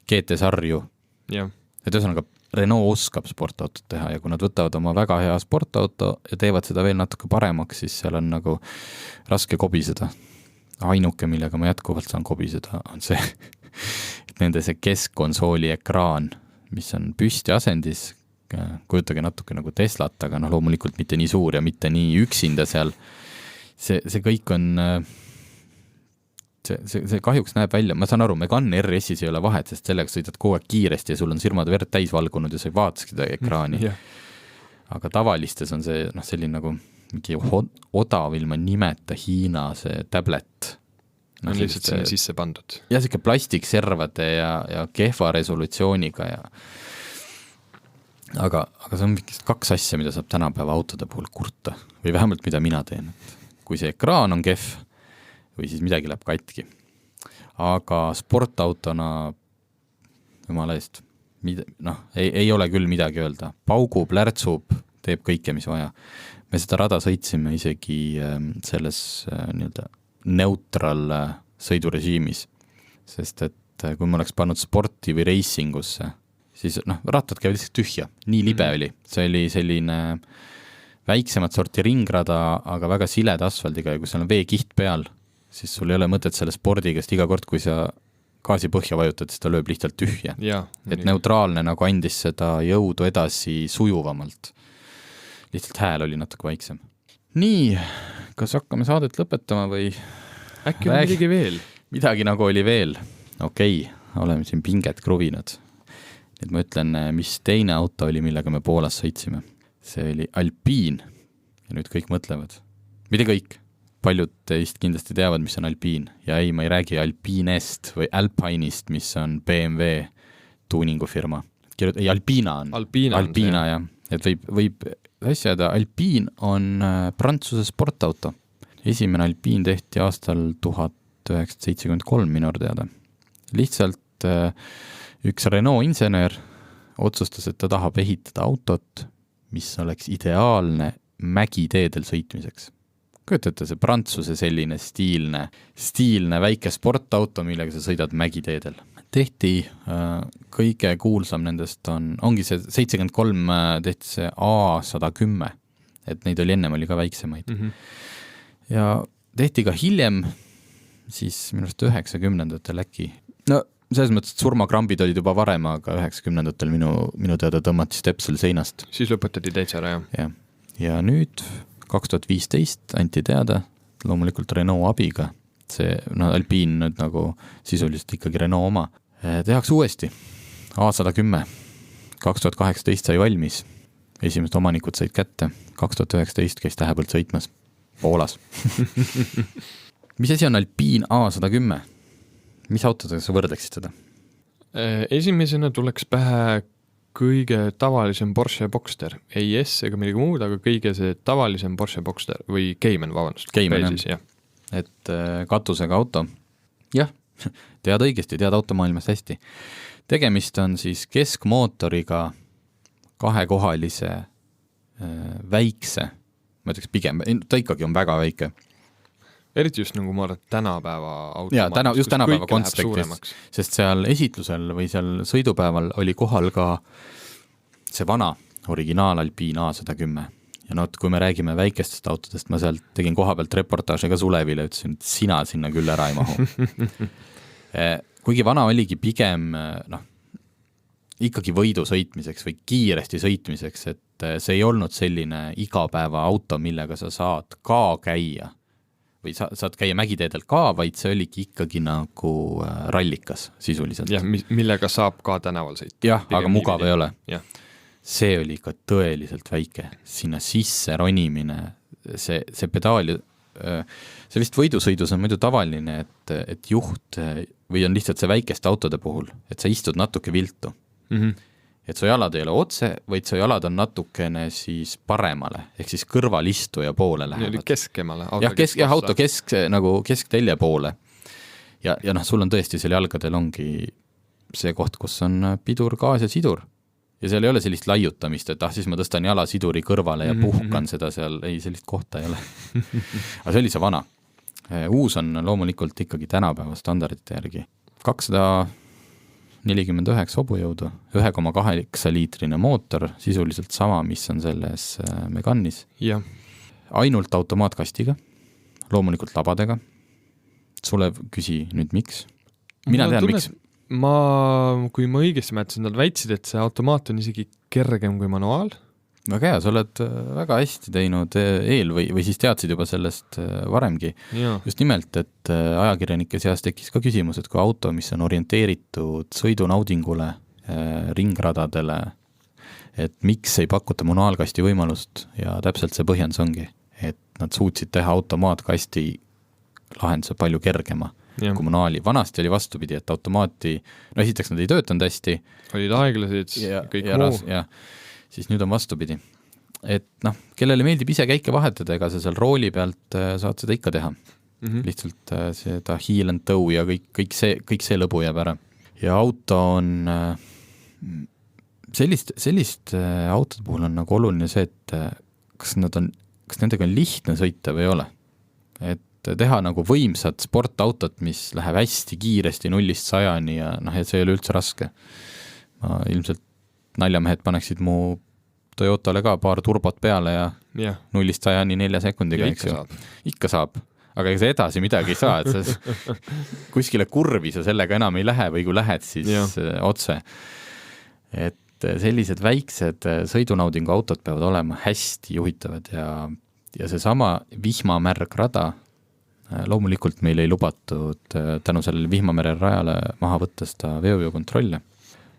GT-sarju. Et ühesõnaga Renault oskab sportautot teha ja kui nad võtavad oma väga hea sportauto ja teevad seda veel natuke paremaks, siis seal on nagu raske kobiseda. Ainuke, millega ma jätkuvalt saan kobiseda, on see, et nende see keskkonsooli ekraan, mis on püsti asendis, kujutage natuke nagu Teslat, aga loomulikult mitte nii suur ja mitte nii üksinda seal. See kõik on, see kahjuks näeb välja, ma saan aru, Megane RS-is ei ole vahet, sest sellega sõidad kogu aeg kiiresti ja sul on silmad verd täis valgunud ja sa ei vaataski seda ekraani. Aga tavalistes on see selline nagu mingi odav ilma nimeta Hiina see tablet. On lihtsalt sinna sisse pandud. Ja siuke plastikservade ja kehva resolutsiooniga ja aga see on mingist 2 asja, mida saab tänapäeva autode puhul kurta või vähemalt mida mina teen. Kui see ekraan on kehv või siis midagi läheb katki. Aga sportautona jumala eest ei ole küll midagi öelda. Paugub, lärtsub, teeb kõike, mis vaja. Me seda rada sõitsime isegi selles nii-öelda neutral sõidurežiimis, sest et kui ma oleks pannud sporti või reisingusse, siis rattad käivad lihtsalt tühja, nii libe oli. See oli selline väiksemat sorti ringrada, aga väga siled asfaldiga ja kui seal on veekiht peal, siis sul ei ole mõtet selle spordiga, sest iga kord, kui sa gaasi põhja vajutad, siis ta lööb lihtsalt tühja. Et neutraalne nagu andis seda jõudu edasi sujuvamalt. Lihtsalt hääl oli natuke vaiksem. Nii, kas hakkame saadet lõpetama või? Äkki on midagi veel? Midagi nagu oli veel. Okei, oleme siin pinget kruvinud. Nüüd ma ütlen, mis teine auto oli, millega me Poolas sõitsime. See oli Alpine. Ja nüüd kõik mõtlevad. Mitte kõik. Paljud teist kindlasti teavad, mis on Alpine. Ja ei, ma ei räägi Alpinest või Alpineist, mis on BMW tuuningufirma. Ei, Alpina on. Alpina, jah. Et võib asjada, Alpine on Prantsuse sportauto. Esimene Alpine tehti aastal 1973 minur teada. Lihtsalt üks Renault insener otsustas, et ta tahab ehitada autot, mis oleks ideaalne mägiteedel sõitmiseks. Kujutate see Prantsuse selline stiilne väike sportauto, millega sa sõidad mägiteedel. Tehti kõige kuulsam nendest ongi see 73 tehti see A110, et neid oli ennem oli ka väiksemaid. Ja tehti ka hiljem, siis minu arust 90-ndatel äkki. Selles mõttes, et surmakrambid olid juba varem, aga 90-ndatel minu teada tõmmati stepsel seinast. Siis lõpetati täitsa ära, jah. Ja nüüd 2015 anti teada, loomulikult Renault abiga, see Alpine nüüd nagu sisuliselt ikkagi Renault oma, tehakse uuesti. A110. 2018 sai valmis. Esimesed omanikud said kätte. 2019 käis tähepõld sõitmas. Poolas. Mis asi on Alpine A110? Mis autodega sa võrdleksid seda? Esimesena tuleks pähe kõige tavalisem Porsche Boxster. Ei S ega midagi muud, aga kõige see tavalisem Porsche Boxster või Cayman, vabandust. Cayman, jah. Et katusega auto. Jah. Tead õigesti, tead automaailmast hästi. Tegemist on siis keskmootoriga kahekohalise väikse, ma ütleks pigem, ta ikkagi on väga väike. Eriti just nagu ma arvan, tänapäeva auto. Jaa, just tänapäeva konspektis, sest seal esitlusel või seal sõidupäeval oli kohal ka see vana originaal Alpine A110. Ja kui me räägime väikestest autodest, ma sealt tegin koha pealt reportaaži ka Sulevile, ütlesin, et sina sinna küll ära ei mahu. Kuigi vana oligi pigem ikkagi võidu sõitmiseks või kiiresti sõitmiseks, et see ei olnud selline igapäeva auto, millega sa saad ka käia või saad käia mägiteedel ka, vaid see oligi ikkagi nagu rallikas sisuliselt. Jah, millega saab ka tänaval sõita. Jah, aga mugav ei ole. See oli ikka tõeliselt väike. Sinna sisse ronimine, see pedaal, see vist võidusõidus on muidu tavaline, et juht või on lihtsalt see väikeste autode puhul, et sa istud natuke viltu. Et su jalad ei ole otse, vaid su jalad on natukene siis paremale, ehk siis kõrvalistuja poole lähevad. Keskemale. Auto nagu kesktelje poole. Ja sul on tõesti seal jalgadel ongi see koht, kus on pidur, gaas ja sidur. Ja seal ei ole sellist laiutamist, et siis ma tõstan jalasiduri kõrvale ja puhkan seda seal, ei, sellist kohta ei ole. Aga see oli see vana. Uus on loomulikult ikkagi tänapäeva standardite järgi. 249 hobujõudu, 1,8 liitrine mootor, sisuliselt sama, mis on selles Meganis. Ainult automaatkastiga, loomulikult labadega. Sulev, küsi nüüd miks? Mina tean, miks. kui ma õigesti mäletasin, nad väitsid, et see automaat on isegi kergem kui manuaal. Väga hea, sa oled väga hästi teinud või siis teadsid juba sellest varemgi. Ja. Just nimelt, et ajakirjanike seas tekkis ka küsimus, et kui auto, mis on orienteeritud sõidunaudingule, ringradadele, et miks ei pakuta manuaalkasti võimalust ja täpselt see põhjendus ongi, et nad suutsid teha automaatkasti lahenduse palju kergema kui manuaali. Vanasti oli vastupidi, et automaati, esiteks nad ei töötanud hästi. Olid aeglased, kõik muu. Ja siis nüüd on vastupidi. Et kellele meeldib ise käike vahetada, ega sa seal rooli pealt saad seda ikka teha. Lihtsalt seda heel and toe ja kõik see lõbu jääb ära. Ja auto on sellist autode puhul on nagu oluline see, et kas nendega on lihtne sõita või ei ole. Et teha nagu võimsat sportautot, mis läheb hästi kiiresti 0-100 ja see ei ole üldse raske. Ma ilmselt naljamehed paneksid mu Toyotale ka paar turbot peale ja 0-100 4 sekundiga. Ikka saab. Aga ega sa edasi midagi ei saa, et sa kuskile kurvi sa sellega enam ei lähe või kui lähed, siis otse. Et sellised väiksed sõidunaudingu autod peavad olema hästi juhitavad ja seesama vihmamärg rada, loomulikult meil ei lubatud tänu sellele vihmamere rajale maha võtta seda veokontrolle.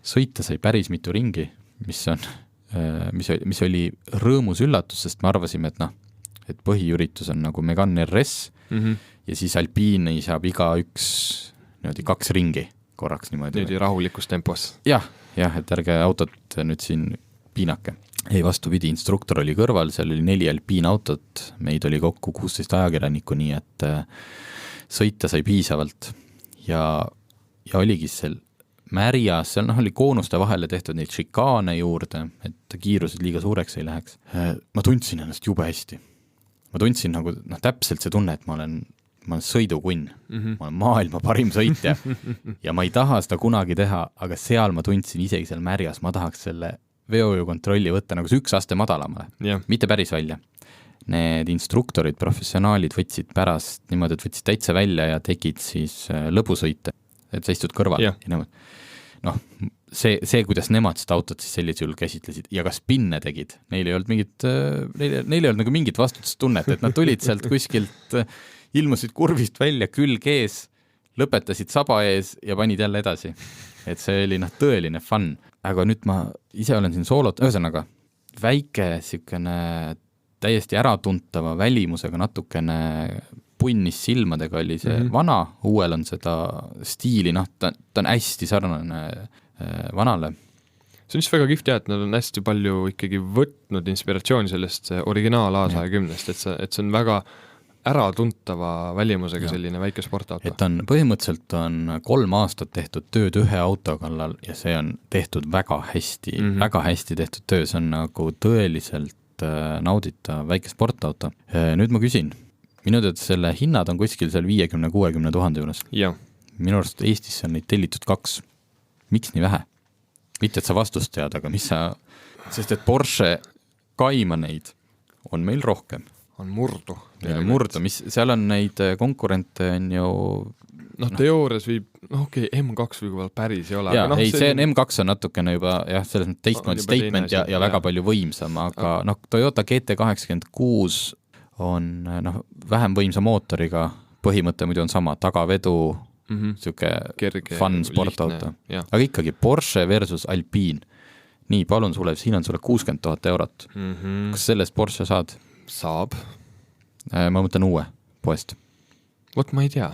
Sõita sai päris mitu ringi, mis oli rõõmus üllatus, sest me arvasime, et põhiüritus on nagu Megane RS ja siis Alpiini saab iga üks 2 ringi korraks niimoodi. Nüüd rahulikus tempos. Jah, et ärge autot nüüd siin piinake. Ei, vastupidi, instruktor oli kõrval, seal oli 4 Alpiin autot, meid oli kokku 16 ajakirjanikku, nii et sõita sai piisavalt ja oligi seal märjas, seal oli koonuste vahele tehtud neid šikaane juurde, et kiirused liiga suureks ei läheks. Ma tundsin ennast jube hästi. Ma tundsin nagu täpselt see tunne, et ma olen sõidukunn. Ma olen maailma parim sõitja ja ma ei taha seda kunagi teha, aga seal ma tundsin isegi seal märjas, ma tahaks selle veokontrolli võtta nagu 1 aste madalamale. Mitte päris välja. Need instruktorid, professionaalid võtsid pärast niimoodi, et võtsid täitsa välja ja tegid siis lõbusõite, et sa istud kõrval. See, kuidas nemad seda autot siis sellisel juhul käsitlesid ja ka spinne tegid, neil ei olnud nagu mingit vastutustunnet, et nad tulid sealt kuskilt, ilmusid kurvist välja, külg ees, lõpetasid saba ees ja panid jälle edasi. Et see oli tõeline fun. Aga nüüd ma ise olen siin soolot, ühesõnaga väike sükene täiesti äratuntava välimusega natukene punnis silmadega oli see vana, uuel on seda stiili, ta on hästi sarnane vanale. See on just väga kihvt, et nad on hästi palju ikkagi võtnud inspiratsiooni sellest originaal A110-st, et see on väga äratuntava välimusega selline väike sportauto. Et põhimõtteliselt on 3 aastat tehtud tööd ühe auto kallal ja see on tehtud väga hästi, väga hästi tehtud töö, see on nagu tõeliselt naudita väike sportauto. Nüüd ma küsin, minu tead selle hinnad on kuskil seal 50-60 000 juures. Minu arust Eestis on neid tellitud 2. Miks nii vähe? Mitte, et sa vastust tead, aga mis sa... Sest et Porsche Caymaneid on meil rohkem. On murdu. Seal on neid konkurente on ju... teoorias võib... M2 võib päris ei ole. See M2 on natukene juba selles teistmoodi statement ja väga palju võimsam, aga Toyota GT86 on vähem võimsa mootoriga, põhimõte muidu on sama, tagavedu, siuke fun sportauto. Aga ikkagi Porsche versus Alpine. Nii, palun Sulev, siin on sulle 60 000 eurot. Kas sellest Porsche saad? Saab. Ma mõtlen uue poest. Vot ma ei tea.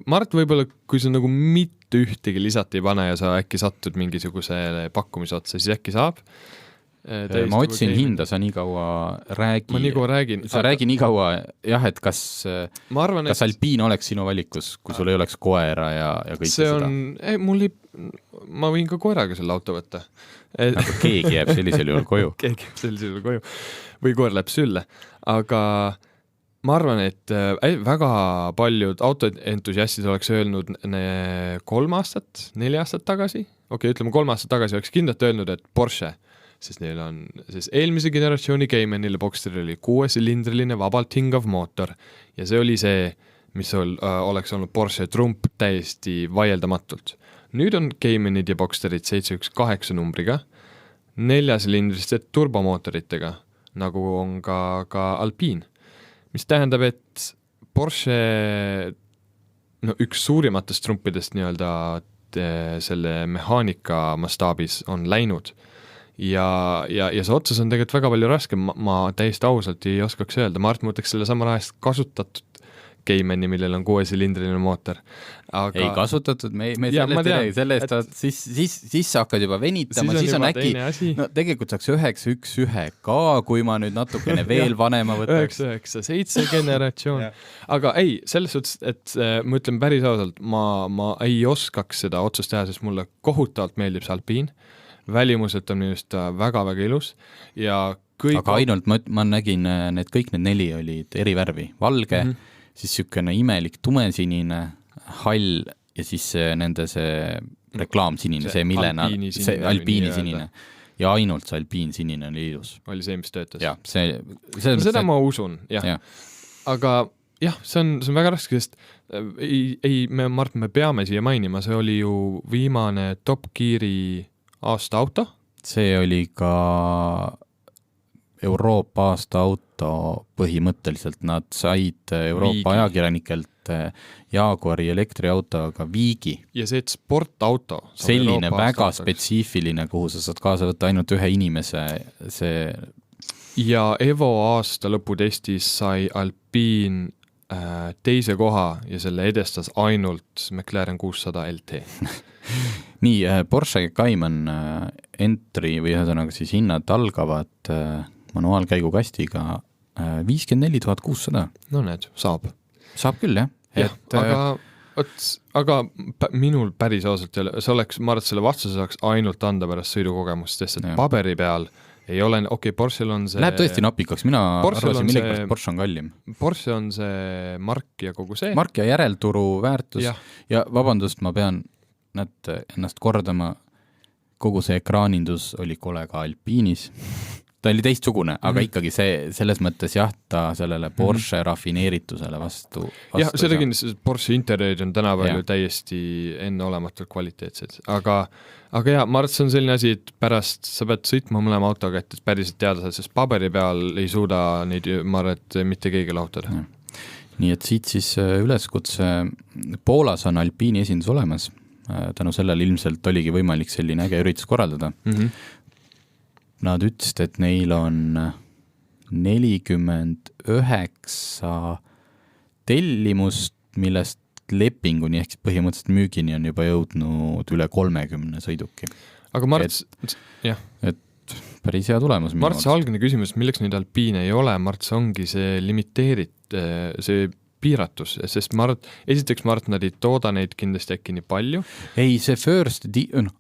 Mart, võib-olla kui sa nagu mitte ühtegi lisat ei pane ja sa äkki satud mingisuguse pakkumise otsa, siis äkki saab. Ma otsin hinda, sa nii kaua räägi. Ma nii kaua räägin. Sa räägi nii kaua, kas Alpine oleks sinu valikus, kui sul ei oleks koera ja kõike seda? Ma võin ka koeraga selle auto võtta. Aga keegi jääb sellisel juhul koju. Keegi jääb sellisel juhul koju. Või koer läheb sülle. Aga ma arvan, et väga paljud autoentusiastid oleks öelnud 3 aastat, 4 aastat tagasi. Ütleme 3 aastat tagasi oleks kindlalt öelnud, et Porsche, sest neil on eelmise generatsiooni Caymanile Boxster oli 6-silindriline vabalt hingav mootor ja see oli see, mis oleks olnud Porsche trump täiesti vaieldamatult. nüüd on Caymanid ja Boxsterid 718 numbriga, 4-silindriste turbomootoritega, nagu on ka Alpine, mis tähendab, et Porsche üks suurimatest trumpidest nii-öelda selle mehaanika mastaabis on läinud ja see otsus on tegelikult väga palju raskem, ma täiesti ausalt ei oskaks öelda, ma võtaks selle samal ajast kasutatud Caymani, millel on 6-silindriline mootor. Aga... Ei kasutatud, me selle eest siis sa hakkad juba venitama, siis on äkki, no tegelikult saaks 911 ka, kui ma nüüd natukene veel vanema võtaks. 997 generatsioon. Aga ei, selles suhtes, et ma ütlen päris ausalt, ma ei oskaks seda otsust teha, sest mulle kohutavalt meeldib see Alpine. Välimuselt on minust väga-väga ilus ja kõik... Aga ainult ma nägin, kõik need 4 olid eri värvi, valge, siis sükene imelik tumesinine, hall ja siis nende see reklaamsinine, see millena, see alpiini sinine. Ja ainult see alpiin sinine oli ilus. Oli see, mis töötas? Jah, seda ma usun, jah. Aga jah, see on väga raske, sest Mart, me peame siia mainima, see oli ju viimane Top Geari aasta auto. See oli ka Euroopa aasta auto põhimõtteliselt, nad said Euroopa ajakirjanikelt Jaguari elektriautoga Viigi. Ja see, et sportauto. Selline väga spetsiifiline, kuhu sa saad kaasa võtta ainult ühe inimese, see... Ja Evo aasta lõputestis sai Alpine teise koha ja selle edestas ainult McLaren 600 LT. Nii, Porsche Cayman entry või ühesõnaga siis hinnad algavad manuaalkäigukastiga 54 600. No need, saab. Saab küll, jah. Aga minul päris ausalt ei ole, see oleks, ma arvan, et selle vastuse saaks ainult anda pärast sõidukogemust, sest et paberi peal ei ole, Porsche'l on see... Läheb tõesti napikaks, mina arvasin millegipärast Porsche on kallim. Porsche on see mark ja kogu see. Mark ja järelturu väärtus ja vabandust, ma pean ennast kordama, kogu see ekraanindus oli kole ka Alpinis. Ta oli teistsugune, aga ikkagi selles mõttes ta sellele Porsche rafineeritusele vastu. Jah, seda kindlasti Porsche interiöörid on tänapäeval täiesti enneolematult kvaliteetsed. Aga jah, ma arvan, see on selline asi, et pärast sa pead sõitma mõlema autoga, et päriselt teada saad, sest paberi peal ei suuda neid, ma arvan, et mitte keegi lahutada. Nii et siit siis üleskutse, Poolas on Alpiini esindus olemas, tänu sellele ilmselt oligi võimalik selline äge üritus korraldada. Nad ütlesid, et neil on 49 tellimust, millest lepinguni ehk põhimõtteliselt müügini on juba jõudnud üle 30 sõiduki. Aga Marts, jah. Et päris hea tulemus. Marts, algne küsimus, milleks nüüd Alpine ei ole, Marts ongi see see piiratus, sest esiteks nad ei tooda neid kindlasti äkki nii palju. Ei, see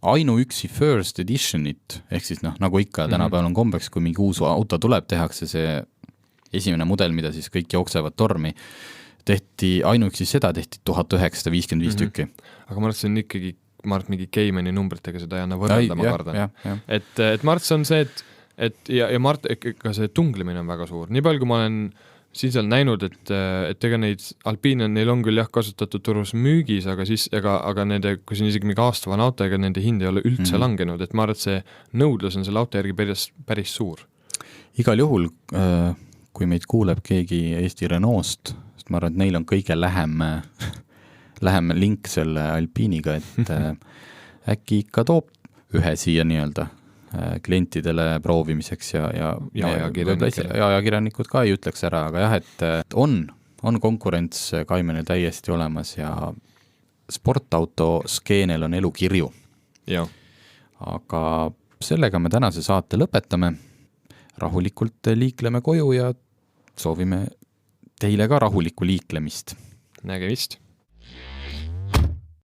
ainuüksi first editionit, ehk siis nagu ikka tänapäeval on kombeks, kui mingi uus auto tuleb, tehakse see esimene mudel, mida siis kõik jooksevad tormi, ainuüksi seda tehti 1955 tükki. Aga ma arvan, see on ikkagi mingi Caymani numbritega seda ei anna võrrelda, ma kardan. Et Marts on see, ja Mart, ka see tunglemine on väga suur. Nii palju, kui ma olen siis on näinud, et ega neid Alpine, neil on küll kasutatud turus müügis, aga nende, kui see on isegi mingi aastavan auto, ega nende hind ei ole üldse langenud, et ma arvan, et see nõudlus on selle auto järgi päris suur. Igal juhul, kui meid kuuleb keegi Eesti Renault'st, sest ma arvan, et neil on kõige lähem link selle Alpiiniga, et äkki ikka toob ühe siia nii-öelda klientidele proovimiseks ja ajakirjanikud ka ei ütleks ära, aga jah, et on konkurents Caymanil täiesti olemas ja sportauto skeenel on elu kirju. Aga sellega me tänase saate lõpetame. Rahulikult liikleme koju ja soovime teile ka rahulikku liiklemist. Nägemist!